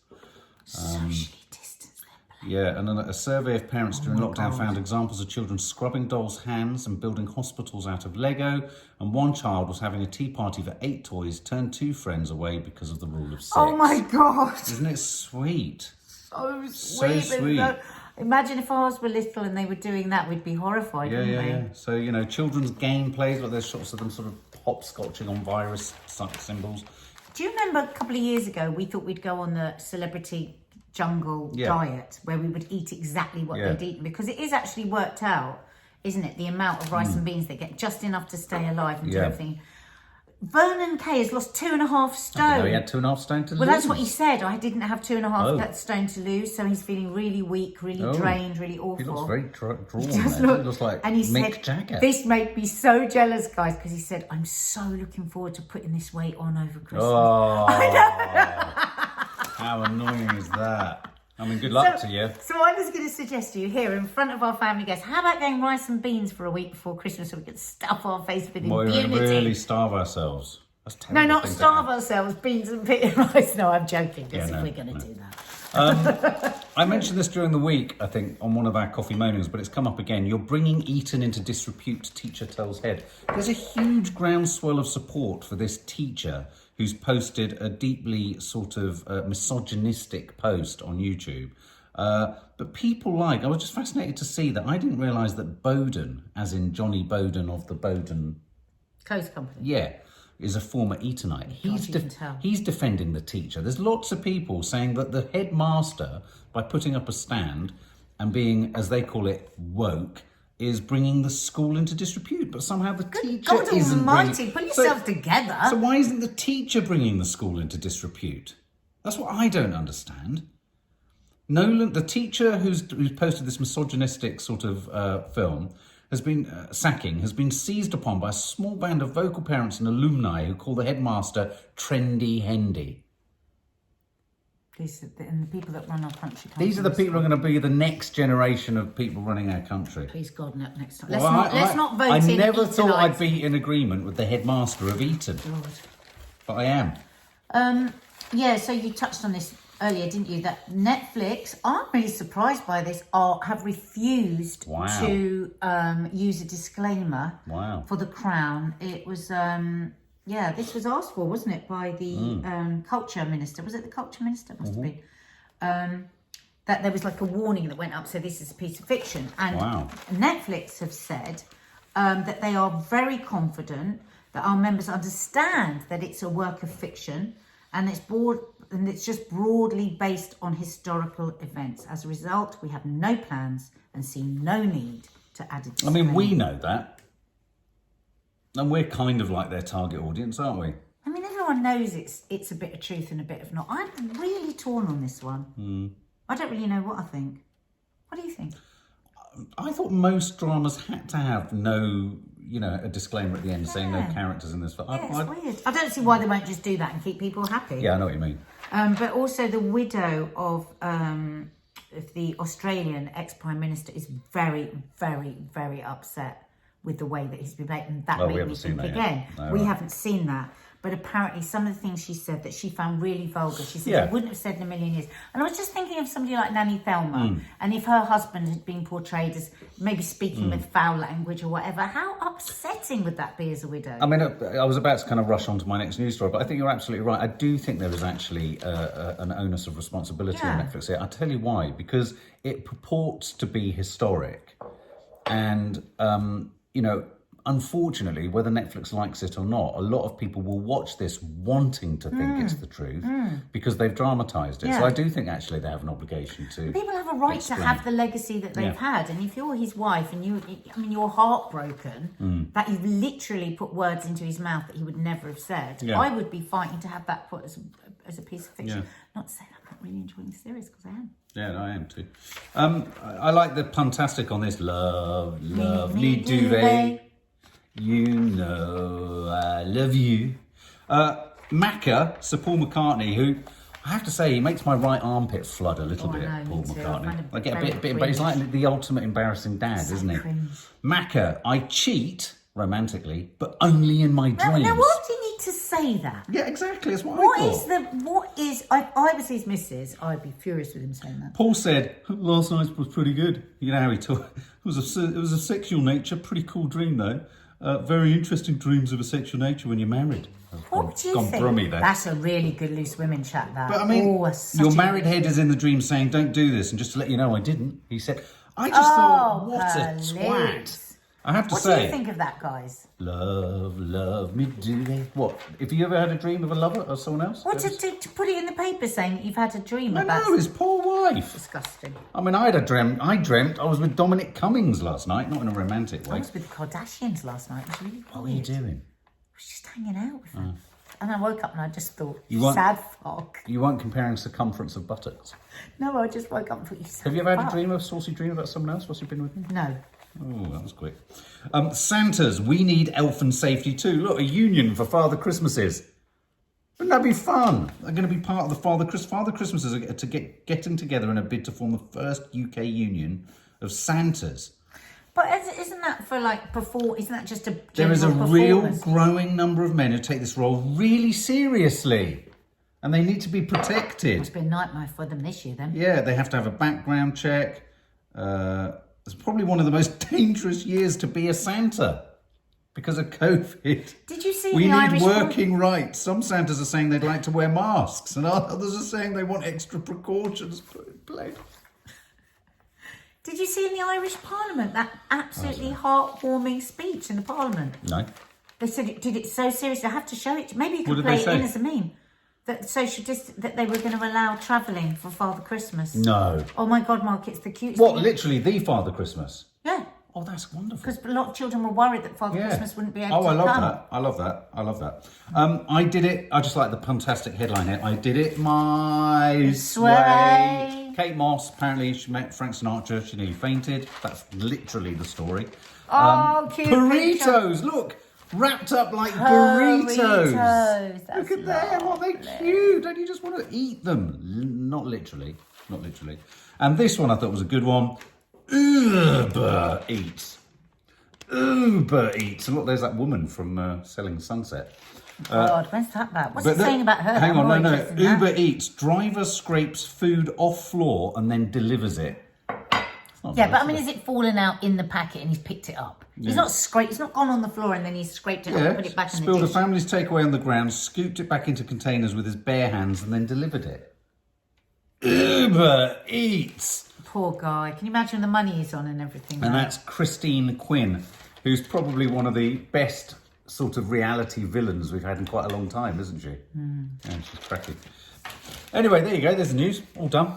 Socially distanced their Playmobil. Yeah, and then a survey of parents during lockdown found examples of children scrubbing dolls' hands and building hospitals out of Lego, and one child was having a tea party for 8 toys, turned 2 friends away because of the rule of 6. Oh my God! Isn't it sweet? So sweet. Imagine if ours were little and they were doing that, we'd be horrified, wouldn't we? Yeah. So, you know, children's game plays, like there's shots of them sort of hopscotching on virus symbols. Do you remember a couple of years ago, we thought we'd go on the celebrity jungle diet where we would eat exactly what they'd eaten, because it is actually worked out, isn't it? The amount of rice and beans they get, just enough to stay alive and do everything. Vernon Kay has lost 2.5 stone. He had 2.5 stone to lose. Well, that's what he said. I didn't have 2.5 stone to lose, so he's feeling really weak, really drained, really awful. He looks very drawn. He looks like and he Mick said, Jagger. This made me so jealous, guys, because he said, I'm so looking forward to putting this weight on over Christmas. Oh, I know. How annoying is that? I mean, good luck to you. So I was going to suggest to you here in front of our family guests, how about going rice and beans for a week before Christmas so we can stuff our face with impunity? We're going to really starve ourselves. That's terrible. No, not starve ourselves, beans and rice. No, I'm joking, because if we're going to do that. I mentioned this during the week, I think, on one of our coffee mornings, but it's come up again. You're bringing Eton into disrepute, teacher tells head. There's a huge groundswell of support for this teacher who's posted a deeply sort of misogynistic post on YouTube. But people I was just fascinated to see that. I didn't realise that Bowden, as in Johnny Bowden of the Bowden... Clothes company. Yeah, is a former Etonite. He's defending the teacher. There's lots of people saying that the headmaster, by putting up a stand and being, as they call it, woke, is bringing the school into disrepute. But somehow the teacher God isn't almighty, pull yourselves together. So why isn't the teacher bringing the school into disrepute? That's what I don't understand. Nolan, the teacher who's posted this misogynistic sort of film, has been seized upon by a small band of vocal parents and alumni who call the headmaster Trendy Hendy. And the people that run our country. These are the people who are going to be the next generation of people running our country. Please God, no, next time. Well, Let's not vote I in never thought I'd Eatonites. be in agreement with the headmaster of Eton. God. But I am. Yeah, so you touched on this earlier, didn't you? That Netflix, I'm really surprised by this, have refused to use a disclaimer for The Crown. It was, this was asked for, wasn't it, by the culture minister? Was it the culture minister? It must have been. That there was like a warning that went up, so this is a piece of fiction. And Netflix have said that they are very confident that our members understand that it's a work of fiction and it's just broadly based on historical events. As a result, we have no plans and see no need to add a disclaimer. I mean, we know that. And we're kind of like their target audience, aren't we? I mean, everyone knows it's a bit of truth and a bit of not. I'm really torn on this one. I don't really know what I think. What do you think? I thought most dramas had to have a disclaimer at the end saying no characters in this film. It's weird. I don't see why they won't just do that and keep people happy. Yeah, I know what you mean. But also the widow of the Australian ex-Prime Minister is very, very, very upset with the way that he's been made. And that made me think again. No, we haven't seen that. But apparently some of the things she said that she found really vulgar. She said I wouldn't have said in a million years. And I was just thinking of somebody like Nanny Thelma. And if her husband had been portrayed as maybe speaking with foul language or whatever, how upsetting would that be as a widow? I mean, I was about to kind of rush on to my next news story, but I think you're absolutely right. I do think there is actually an onus of responsibility on Netflix here. I'll tell you why. Because it purports to be historic. And, unfortunately, whether Netflix likes it or not, a lot of people will watch this wanting to think it's the truth because they've dramatised it. Yeah. So I do think actually they have an obligation to. People have a right to have the legacy that they've had, and if you're his wife and you're heartbroken that you've literally put words into his mouth that he would never have said. Yeah. I would be fighting to have that put as a piece of fiction. Yeah. Not to say that I'm not really enjoying the series because I am. Yeah, I am too. I like the puntastic on this. Lovely duvet. You know I love you. Macca, Sir Paul McCartney, who I have to say he makes my right armpit flood a little bit. Paul McCartney. I get a bit, but he's like the ultimate embarrassing dad, isn't he? Macca, I cheat romantically, but only in my dreams. Now, why do you need to say that? Yeah, exactly. That's what I thought. If I was his missus, I'd be furious with him saying that. Paul said last night was pretty good. You know how he talked. It was a sexual nature, pretty cool dream though. Very interesting dreams of a sexual nature when you're married. What would you think? Brummy there. That's a really good loose women chat, that. But I mean, your married head is in the dream saying, don't do this. And just to let you know, I didn't. He said, I just thought, what a twat. I have to say. What do you think of that, guys? Love me, do they? What? Have you ever had a dream of a lover or someone else? What, to put it in the paper saying that you've had a dream about... No, his poor wife. Disgusting. I mean, I dreamt I was with Dominic Cummings last night, not in a romantic way. I was with the Kardashians last night. It was really weird. What were you doing? I was just hanging out with them. And I woke up and I just thought, sad fuck. You weren't comparing circumference of buttocks? No, I just woke up and thought, you sad Have you ever had fuck. a saucy dream about someone else whilst you've been with them? No. Oh, that was quick. Santas, we need elfin safety too. Look, a union for Father Christmases. Wouldn't that be fun? They're going to be part of the Father Christmases are getting together in a bid to form the first UK union of Santas. But isn't that for isn't that just a general There is a real growing number of men who take this role really seriously. And they need to be protected. It's been a nightmare for them this year then. Yeah, they have to have a background check. It's probably one of the most dangerous years to be a Santa because of COVID. Did you see we need working rights. Some Santas are saying they'd like to wear masks and others are saying they want extra precautions put in place. Did you see in the Irish Parliament that absolutely heartwarming speech in the Parliament? No. They said it did it so seriously. I have to show it. Maybe you could play it in as a meme. That they were going to allow travelling for Father Christmas. No. Oh my God, Mark, it's the cutest What, thing. Literally the Father Christmas? Yeah. Oh, that's wonderful. Because a lot of children were worried that Father Christmas wouldn't be able to come. Oh, I love that. I did it, I just like the fantastic headline here. I did it my way. Kate Moss, apparently she met Frank Sinatra, she nearly fainted. That's literally the story. Cute burritos, look. wrapped up like burritos. That's Look at them, aren't they cute? Don't you just want to eat them? Not literally, not literally. And this one I thought was a good one. Uber Eats. Uber Eats. And look, there's that woman from Selling Sunset. God, where's that about? What's it saying about her? Hang on, no. Uber Eats. Driver scrapes food off floor and then delivers it. Yeah, but I mean, is it fallen out in the packet and he's picked it up? He's not scraped. He's not gone on the floor and then he's scraped it up and put it back in the dish. Spilled a family's takeaway on the ground, scooped it back into containers with his bare hands, and then delivered it. Uber Eats. Poor guy. Can you imagine the money he's on and everything? And that's Christine Quinn, who's probably one of the best sort of reality villains we've had in quite a long time, isn't she? Yeah, she's cracking. Anyway, there you go. There's the news. All done.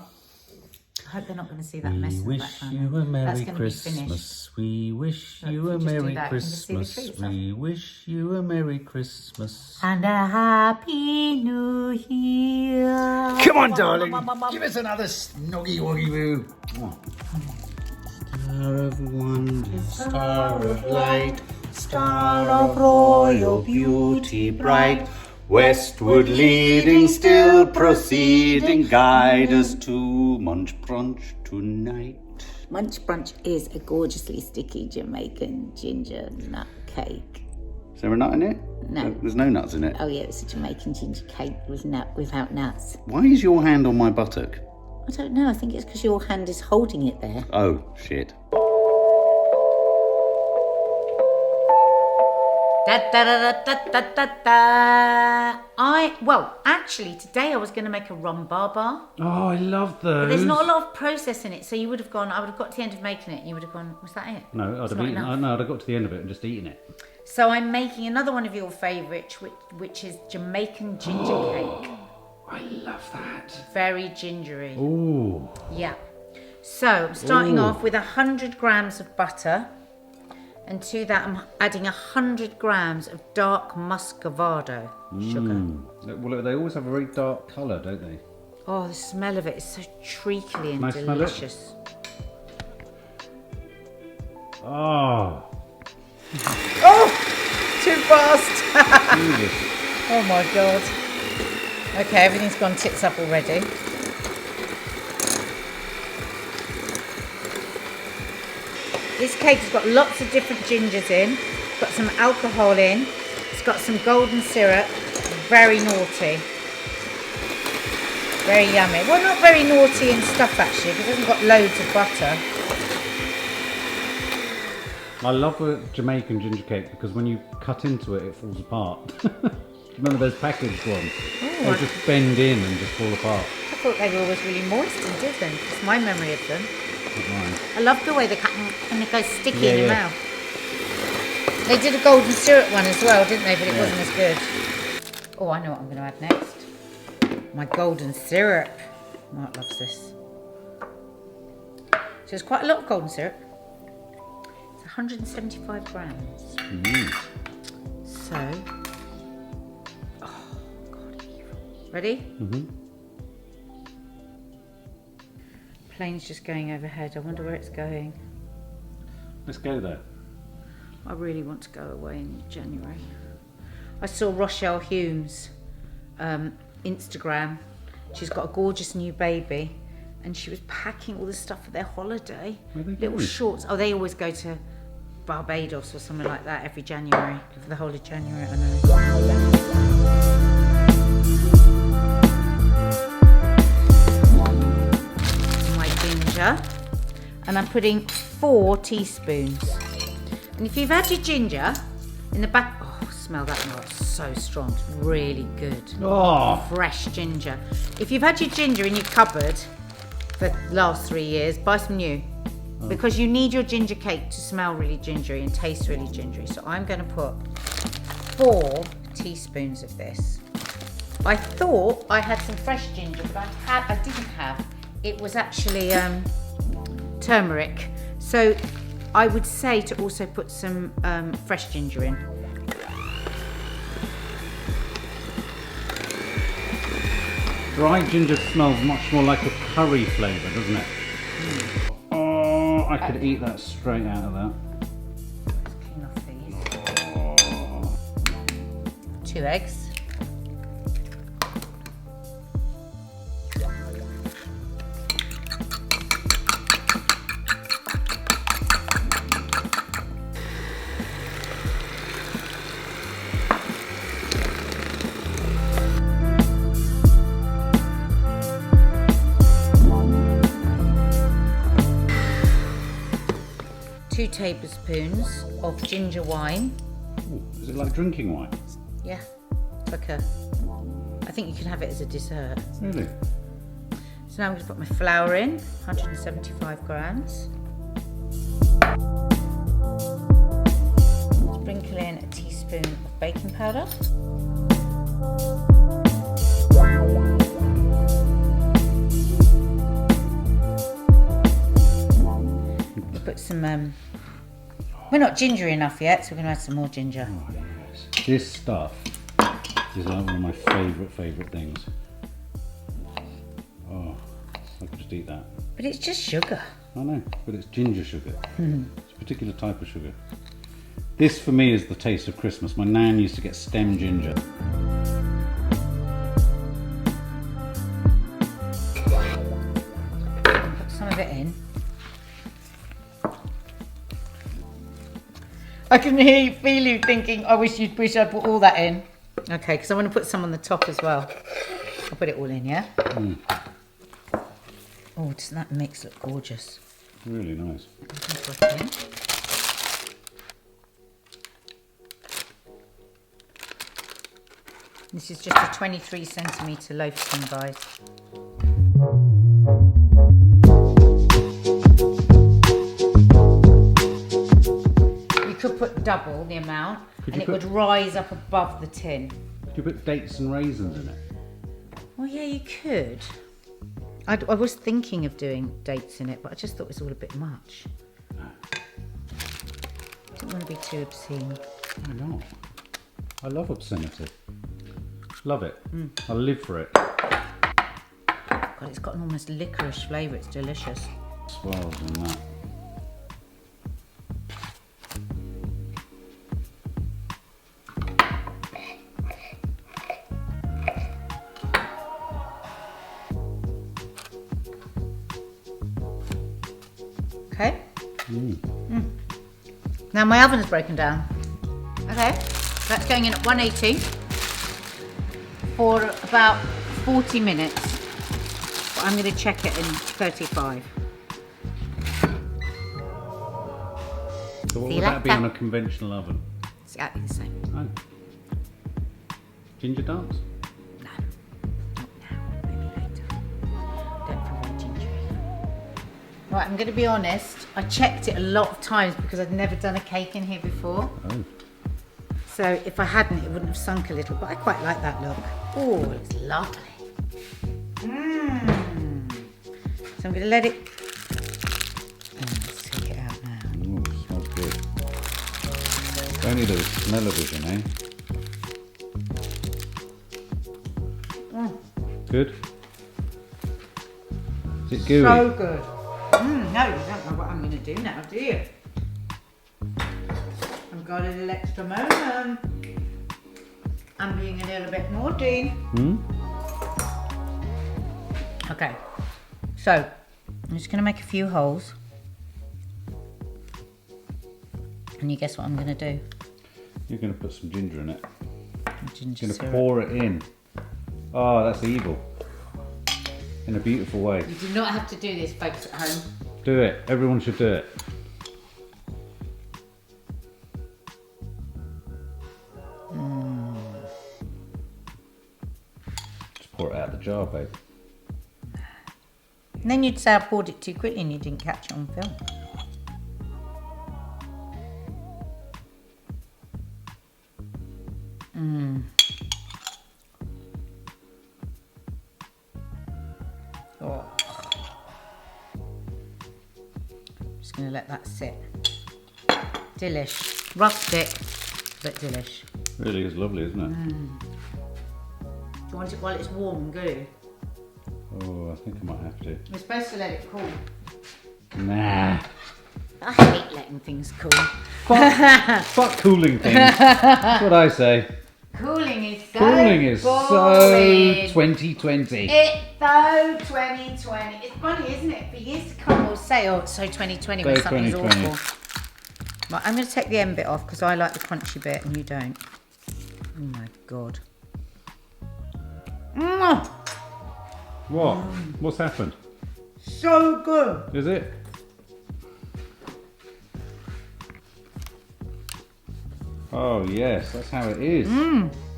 I hope they're not going to see that mess in the wish background. you a Merry That's Christmas. We wish you a Merry Christmas. We wish you a Merry Christmas. And a Happy New Year. Come on, darling. Give us another snoggy woggy woo. Star of wonder, star of light, star of royal beauty bright. Westward leading, still proceeding, guide us to Munch Brunch tonight. Munch Brunch is a gorgeously sticky Jamaican ginger nut cake. Is there a nut in it? No. There's no nuts in it. Oh yeah, it's a Jamaican ginger cake without nuts. Why is your hand on my buttock? I don't know, I think it's because your hand is holding it there. Oh, shit. Da, da, da, da, da, da, da. Well, actually, today I was going to make a rum baba. Oh, I love those. But there's not a lot of process in it, so I would have got to the end of making it, and you would have gone, was that it? No, I'd have got to the end of it and just eaten it. So I'm making another one of your favourites, which is Jamaican ginger cake. I love that. Very gingery. Ooh. Yeah. So I'm starting off with 100 grams of butter. And to that, I'm adding 100 grams of dark muscovado sugar. Well, they always have a very dark colour, don't they? Oh, the smell of it is so treacly and Nice smell, delicious. Oh. Oh, too fast. Oh my God. Okay, everything's gone tits up already. This cake has got lots of different gingers in. It's got some alcohol in. It's got some golden syrup. Very naughty. Very yummy. Well, not very naughty and stuff actually, because it hasn't got loads of butter. I love a Jamaican ginger cake because when you cut into it, it falls apart. Remember those packaged ones? They just bend in and just fall apart. I thought they were always really moist and different. It's my memory of them. Not mine. I love the way they cut and it goes sticky in your mouth. They did a golden syrup one as well, didn't they? But it wasn't as good. Oh, I know what I'm going to add next. My golden syrup. Mark loves this. So it's quite a lot of golden syrup. It's 175 grams. So, oh God, evil. Ready? Plane's just going overhead. I wonder where it's going. Let's go there. I really want to go away in January. I saw Rochelle Hume's Instagram. She's got a gorgeous new baby and she was packing all the stuff for their holiday. Where are they Little going? shorts. Oh, they always go to Barbados or something like that every January. For the whole of January, I know. My ginger. And I'm putting 4 teaspoons. And if you've had your ginger in the back, oh, smell that now, it's so strong, it's really good. Oh. Fresh ginger. If you've had your ginger in your cupboard for the last 3 years, buy some new. Because you need your ginger cake to smell really gingery and taste really gingery. So I'm going to put 4 teaspoons of this. I thought I had some fresh ginger, but I didn't have. It was actually turmeric. So I would say to also put some fresh ginger in. Dry ginger smells much more like a curry flavour, doesn't it? Oh, I could eat that straight out of that. Clean off these. 2 eggs. Two tablespoons of ginger wine. Ooh, is it like drinking wine? Yeah, it's like I think you can have it as a dessert. Really? So now I'm going to put my flour in, 175 grams. Sprinkle in a teaspoon of baking powder. Put some, we're not gingery enough yet, so we're going to add some more ginger. Oh, yes. This stuff is like one of my favourite things. Oh, I could just eat that. But it's just sugar. I know, but it's ginger sugar. It's a particular type of sugar. This for me is the taste of Christmas. My nan used to get stem ginger. Put some of it in. I can feel you thinking, I wish I'd put all that in. Okay, because I want to put some on the top as well. I'll put it all in, yeah? Oh, doesn't that mix look gorgeous? Really nice. This is just a 23 centimetre loaf tin, guys. You could put double the amount and it would rise up above the tin. Could you put dates and raisins in it? Well, yeah, you could. I was thinking of doing dates in it, but I just thought it was all a bit much. Didn't want to be too obscene. Why not? I love obscenity. Love it. I live for it. God, it's got an almost licorice flavour. It's delicious. Swells in that. Okay. Now my oven is broken down. Okay, that's going in at 180 for about 40 minutes. But I'm going to check it in 35. So what See, would like that be that? on a conventional oven? It's exactly the same. Oh. Ginger dance? No, not now, maybe later. Don't feel very gingery. Right, I'm going to be honest. I checked it a lot of times because I'd never done a cake in here before. Oh. So if I hadn't, it wouldn't have sunk a little, but I quite like that look. Oh, it looks lovely. So I'm going to let it... Let's take it out now. Ooh, smells good. Only the smell of it, eh? Good? Is it gooey? So good. No, you don't know what I'm going to do now, do you? I've got a little extra moment. I'm being a little bit naughty. Okay, so I'm just going to make a few holes. And you guess what I'm going to do? You're going to put some ginger in it. Ginger You're going to syrup. pour it in. Oh, that's evil. In a beautiful way. You do not have to do this, folks at home. Do it. Everyone should do it. Just pour it out the jar, babe. And then you'd say I poured it too quickly and you didn't catch it on film. Oh. Just going to let that sit. Delish. Rustic, but delish. Really is lovely, isn't it? Do you want it while it's warm and gooey? Oh, I think I might have to. We're supposed to let it cool. Nah. I hate letting things cool. Fuck cooling things. That's what I say. Cooling is so Cooling is boring. so 2020. It's so 2020. It's funny, isn't it? For years to come, we'll say, oh, it's so 2020 when So something's 2020. awful. Right, I'm going to take the end bit off because I like the crunchy bit and you don't. Oh my God. What? What's happened? So good. Is it? Oh yes, that's how it is.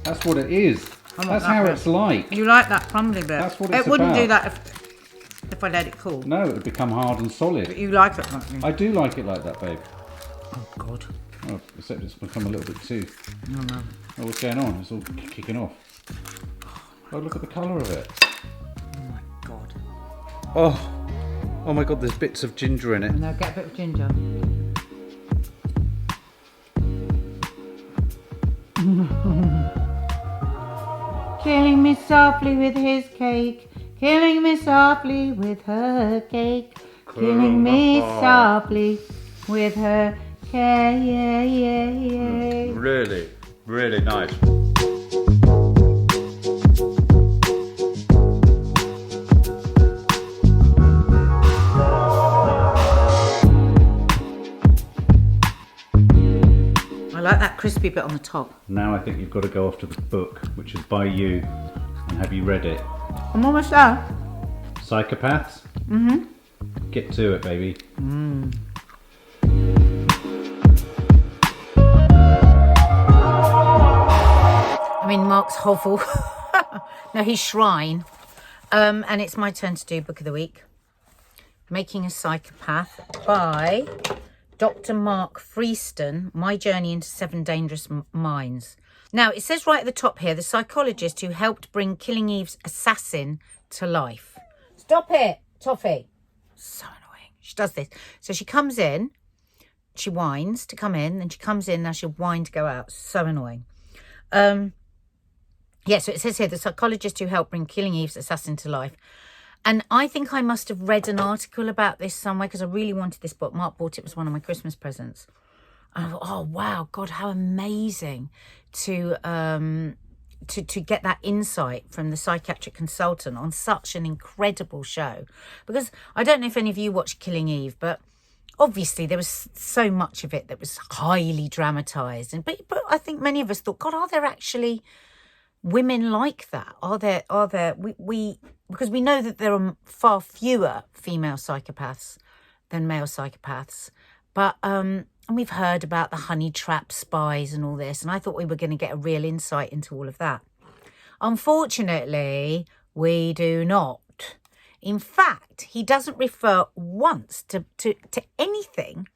That's what it is. That's how it's like. You like that crumbly bit. That's what it's It wouldn't do about. that if I let it cool. No, it would become hard and solid. But you like it, don't you? I do like it like that, babe. Oh God. Oh, except it's become a little bit too. No, no. Oh, what's going on? It's all kicking off. Oh, look at the colour of it. Oh my God. Oh my God, there's bits of ginger in it. Now get a bit of ginger. Killing me softly with his cake. Killing me softly with her cake. Killing me softly with her cake. Really, really nice. I like that crispy bit on the top. Now I think you've got to go off to the book, which is by you. And have you read it? I'm almost there. Psychopaths? Mm-hmm. Get to it, baby. I'm in Mark's hovel. No, his shrine. And it's my turn to do Book of the Week. Making a Psychopath by Dr. Mark Freeston, My Journey into 7 Dangerous Minds. Now, it says right at the top here, the psychologist who helped bring Killing Eve's assassin to life. Stop it, Toffee. So annoying. She does this. So she comes in, she whines to come in, then she comes in, now she'll whine to go out. So annoying. Yeah, so it says here, the psychologist who helped bring Killing Eve's assassin to life. And I think I must have read an article about this somewhere because I really wanted this book. Mark bought it. It was one of my Christmas presents. And I thought, oh, wow, God, how amazing to get that insight from the psychiatric consultant on such an incredible show. Because I don't know if any of you watched Killing Eve, but obviously there was so much of it that was highly dramatised. But I think many of us thought, God, are there actually women like that? Are there because we know that there are far fewer female psychopaths than male psychopaths, but and we've heard about the honey trap spies and all this, and I thought we were going to get a real insight into all of that. Unfortunately, we do not. In fact, he doesn't refer once to anything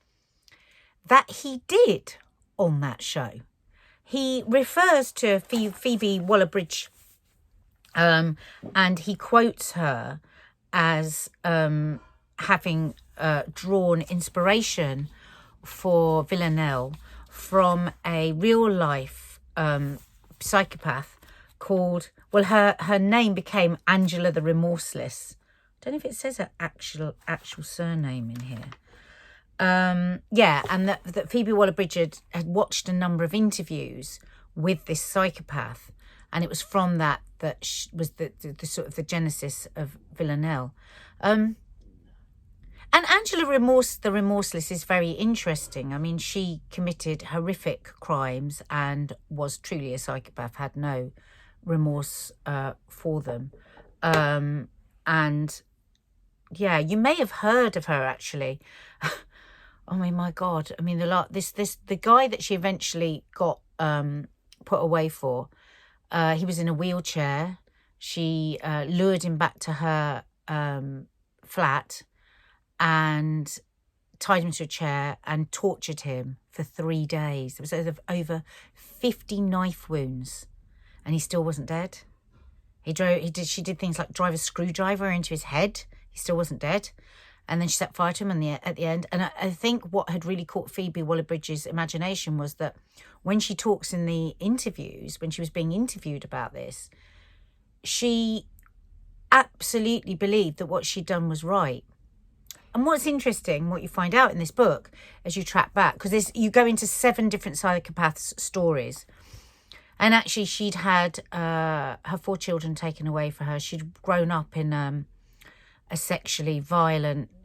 that he did on that show. He refers to Phoebe Waller-Bridge, and he quotes her as having drawn inspiration for Villanelle from a real-life psychopath called, well, her name became Angela the Remorseless. I don't know if it says her actual surname in here. Yeah, and that Phoebe Waller-Bridge had watched a number of interviews with this psychopath, and it was from that was the sort of the genesis of Villanelle. And Angela the Remorseless is very interesting. I mean, she committed horrific crimes and was truly a psychopath, had no remorse for them. And yeah, you may have heard of her actually. Oh my God! I mean, the guy that she eventually got put away for, he was in a wheelchair. She lured him back to her flat and tied him to a chair and tortured him for 3 days. There was over 50 knife wounds, and he still wasn't dead. She did things like drive a screwdriver into his head. He still wasn't dead. And then she set fire to him at the end. And I think what had really caught Phoebe Waller-Bridge's imagination was that when she talks in the interviews, when she was being interviewed about this, she absolutely believed that what she'd done was right. And what's interesting, what you find out in this book as you track back, because you go into 7 different psychopaths' stories, And actually, she'd had her 4 children taken away from her. She'd grown up in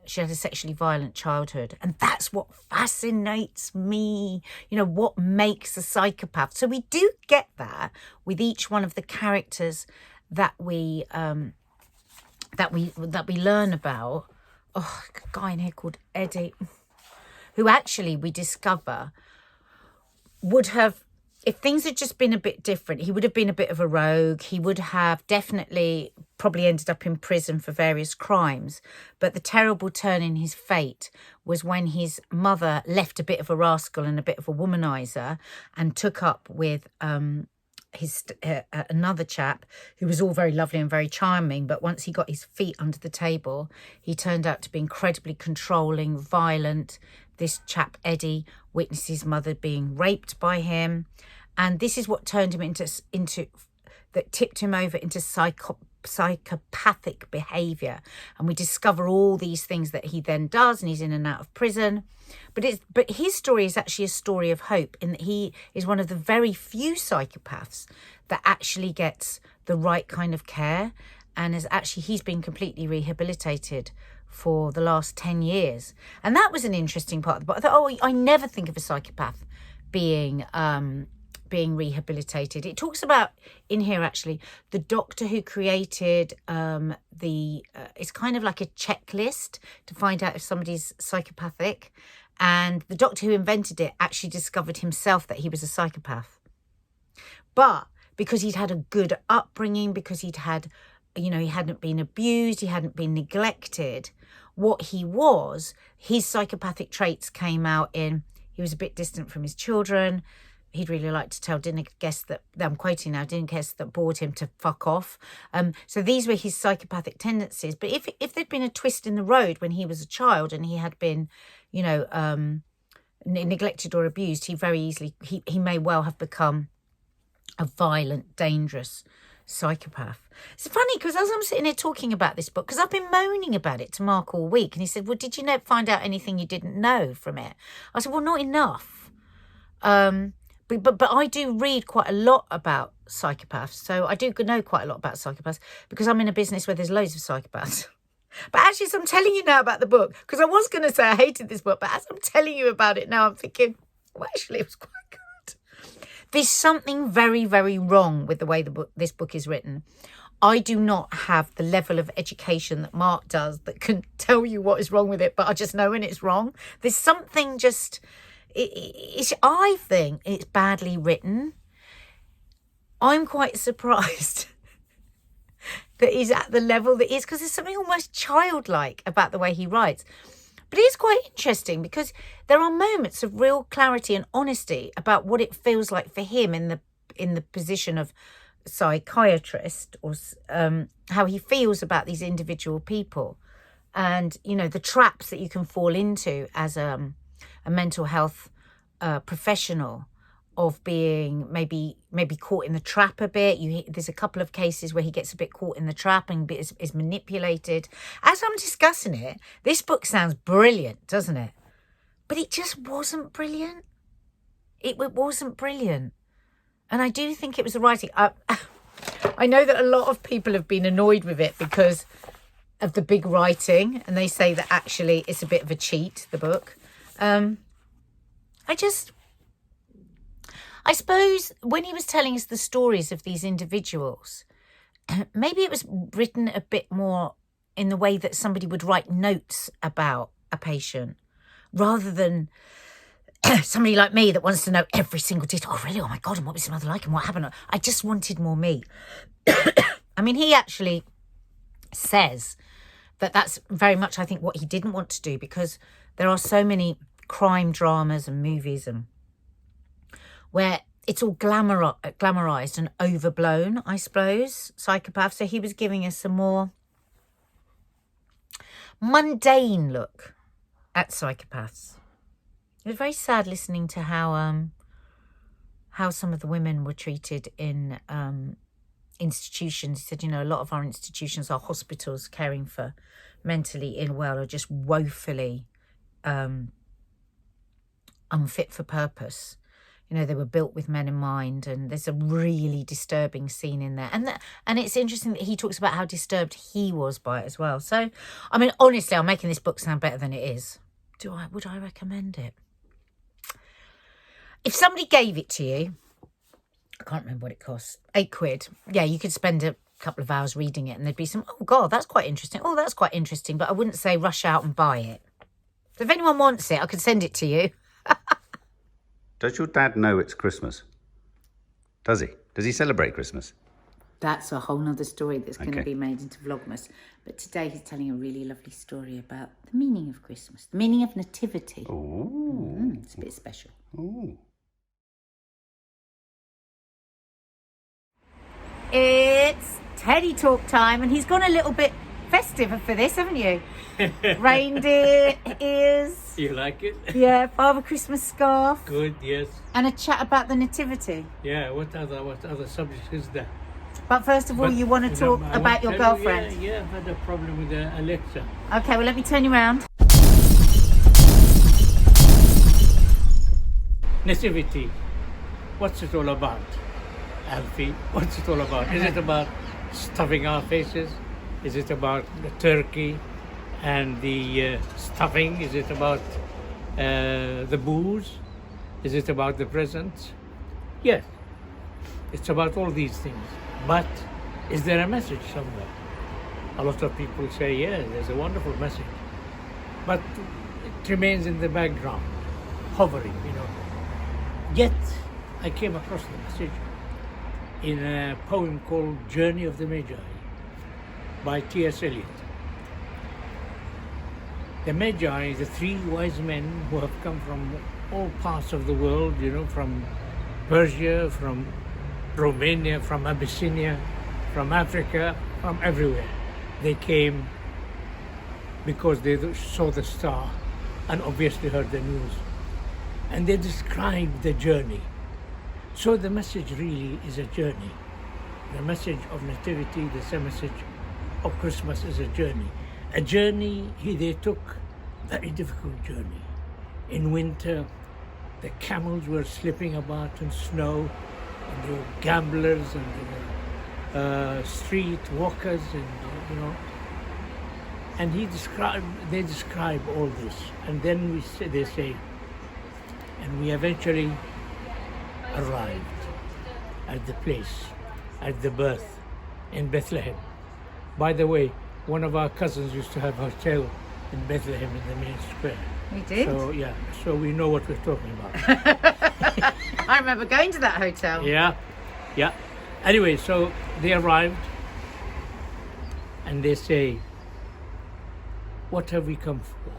she had a sexually violent childhood. And that's what fascinates me, you know, what makes a psychopath. So we do get that with each one of the characters that we learn about. Oh, a guy in here called Eddie, who actually we discover would have, if things had just been a bit different, he would have been a bit of a rogue. He would have definitely probably ended up in prison for various crimes. But the terrible turn in his fate was when his mother left a bit of a rascal and a bit of a womanizer and took up with another chap who was all very lovely and very charming. But once he got his feet under the table, he turned out to be incredibly controlling, violent. This chap, Eddie, witnessed his mother being raped by him. And this is what turned him that tipped him over into psychopathic behaviour. And we discover all these things that he then does, and he's in and out of prison. But his story is actually a story of hope, in that he is one of the very few psychopaths that actually gets the right kind of care. And he's been completely rehabilitated for the last 10 years. And that was an interesting part of the book. I thought, I never think of a psychopath being rehabilitated. It talks about in here actually the doctor who created it's kind of like a checklist to find out if somebody's psychopathic, and the doctor who invented it actually discovered himself that he was a psychopath. But because he'd had a good upbringing, because he hadn't been abused, he hadn't been neglected, his psychopathic traits came out in, he was a bit distant from his children. He'd really like to tell dinner guests that, I'm quoting now, dinner guests that bored him to fuck off. So these were his psychopathic tendencies. But if there'd been a twist in the road when he was a child and he had been, neglected or abused, he very easily, he may well have become a violent, dangerous psychopath. It's funny because as I'm sitting here talking about this book, because I've been moaning about it to Mark all week, and he said, well, did you find out anything you didn't know from it? I said, well, not enough. But I do read quite a lot about psychopaths. So I do know quite a lot about psychopaths because I'm in a business where there's loads of psychopaths. But actually, as I'm telling you now about the book, because I was going to say I hated this book, but as I'm telling you about it now, I'm thinking, well, actually, it was quite good. There's something very, very wrong with the way this book is written. I do not have the level of education that Mark does that can tell you what is wrong with it, but I just know when it's wrong. There's something just... I think it's badly written. I'm quite surprised that he's at the level that he is, because there's something almost childlike about the way he writes. But it is quite interesting because there are moments of real clarity and honesty about what it feels like for him in the position of psychiatrist, or how he feels about these individual people, and the traps that you can fall into as a mental health professional, of being maybe caught in the trap a bit. There's a couple of cases where he gets a bit caught in the trap and is manipulated. As I'm discussing it, this book sounds brilliant, doesn't it? But it just wasn't brilliant. It wasn't brilliant. And I do think it was the writing. I know that a lot of people have been annoyed with it because of the big writing, and they say that actually it's a bit of a cheat, the book. I suppose when he was telling us the stories of these individuals, maybe it was written a bit more in the way that somebody would write notes about a patient, rather than somebody like me that wants to know every single detail. Oh, really? Oh, my God. And what was his mother like? And what happened? I just wanted more meat. I mean, he actually says that that's very much, I think, what he didn't want to do, because there are so many crime dramas and movies and where it's all glamorized and overblown, I suppose, Psychopath. So he was giving us a more mundane look at psychopaths. It was very sad listening to how some of the women were treated in institutions. He said, a lot of our institutions are hospitals caring for mentally ill or just woefully unfit for purpose. you know, they were built with men in mind, and there's a really disturbing scene in there. And it's interesting that he talks about how disturbed he was by it as well. So, I mean, honestly, I'm making this book sound better than it is. Would I recommend it? If somebody gave it to you, I can't remember what it costs, £8. Yeah, you could spend a couple of hours reading it and there'd be some, oh God, that's quite interesting. Oh, that's quite interesting. But I wouldn't say rush out and buy it. So if anyone wants it, I could send it to you. Does your dad know it's Christmas? Does he? Does he celebrate Christmas? That's a whole nother story that's going to Okay. be made into Vlogmas. But today he's telling a really lovely story about the meaning of Christmas, the meaning of nativity. Ooh. It's a bit special. Ooh. It's Teddy talk time, and he's gone a little bit festive for this, haven't you? Reindeer ears. You like it? Yeah, Father Christmas scarf. Good, yes. And a chat about the nativity. Yeah, what other subject is there? But first of all, you want to talk I about want your to tell you, girlfriend. Yeah, I've had a problem with Alexa. Okay, well, let me turn you around. Nativity, what's it all about? Alfie, what's it all about? Is it about stuffing our faces? Is it about the turkey and the stuffing? Is it about the booze? Is it about the presents? Yes, it's about all these things. But is there a message somewhere? A lot of people say, yeah, there's a wonderful message. But it remains in the background, hovering, you know. Yet, I came across the message in a poem called Journey of the Magi by T.S. Eliot. The Magi, the three wise men who have come from all parts of the world, you know, from Persia, from Romania, from Abyssinia, from Africa, from everywhere. They came because they saw the star and obviously heard the news. And they described the journey. So the message really is a journey. The message of nativity, the message of Christmas is a journey. A journey they took, very difficult journey. In winter, the camels were slipping about in snow, and there were gamblers, and there were street walkers, and you know. And they describe all this, and then they say, and we eventually arrived at the place, at the birth in Bethlehem. By the way, one of our cousins used to have a hotel in Bethlehem in the main square. We did? So, yeah, so we know what we're talking about. I remember going to that hotel. Yeah, yeah. Anyway, so they arrived and they say, what have we come for?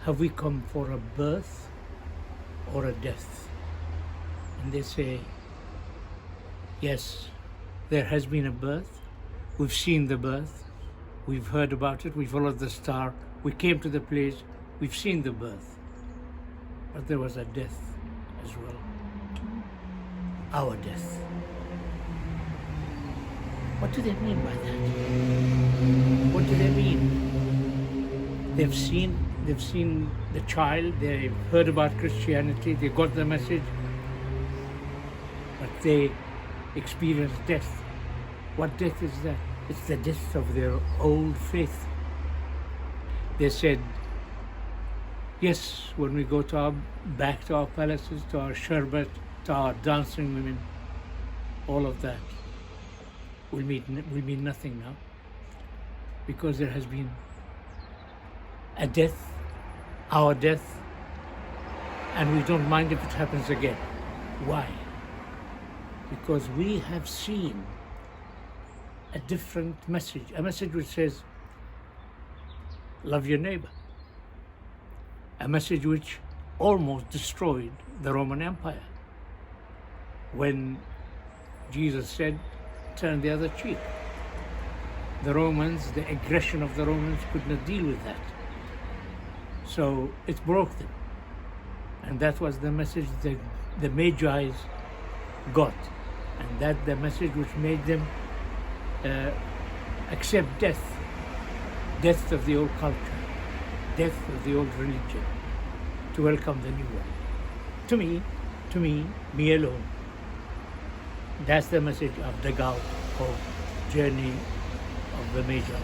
Have we come for a birth or a death? And they say, yes, there has been a birth. We've seen the birth. We've heard about it. We followed the star. We came to the place. We've seen the birth. But there was a death as well. Our death. What do they mean by that? What do they mean? They've seen the child, they've heard about Christianity, they got the message, but they experienced death. What death is that? It's the death of their old faith. They said, yes, when we go back to our palaces, to our sherbet, to our dancing women, all of that will mean nothing now, because there has been a death, our death, and we don't mind if it happens again. Why? Because we have seen a different message, a message which says, love your neighbor. A message which almost destroyed the Roman Empire. When Jesus said, turn the other cheek. The Romans, the aggression of the Romans could not deal with that. So it broke them. And that was the message that the Magi's got. And that the message which made them accept death. Death of the old culture. Death of the old religion. To welcome the new one. To me, to me alone. That's the message of the Gulf of Journey of the Magi.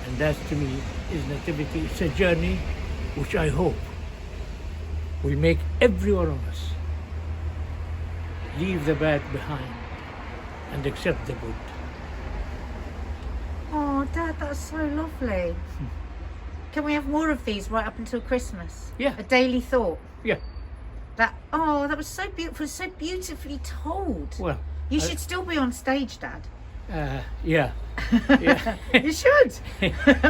And that to me is nativity. It's a journey which I hope will make every one of us leave the bad behind and accept the good. Oh, Dad, that's so lovely. Can we have more of these right up until Christmas? Yeah. A daily thought. Yeah. That was so beautiful, so beautifully told. Well, you should still be on stage, Dad. Yeah. You should.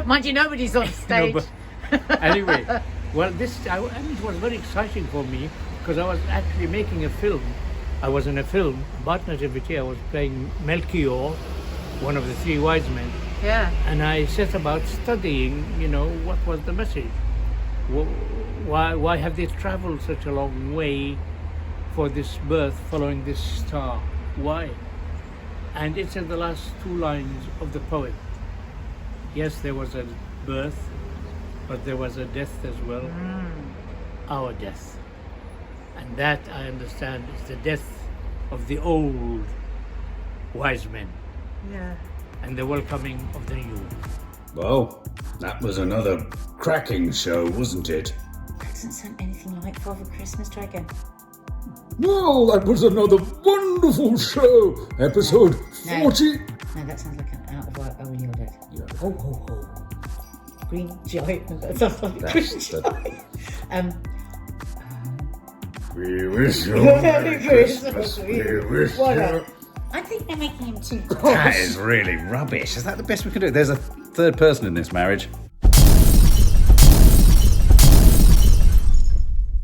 Mind you, nobody's on stage. No, but anyway, well, it was very exciting for me because I was actually making a film. I was in a film about nativity. I was playing Melchior, one of the three wise men. Yeah. And I set about studying, what was the message. Why have they traveled such a long way for this birth following this star? Why? And it's in the last two lines of the poem. Yes, there was a birth, but there was a death as well. Our death. And that, I understand, is the death of the old wise men. Yeah. And the welcoming of the new. Well, that was another cracking show, wasn't it? That doesn't sound anything like Father Christmas Dragon. Well, that was another wonderful show. Episode 40. No, that sounds like an out of our own yogurt. Yeah. Ho, ho, ho. Green giant. That sounds like a green giant. We wish you a Merry Christmas. We wish you... I think they're making him too That is really rubbish. Is that the best we can do? There's a third person in this marriage.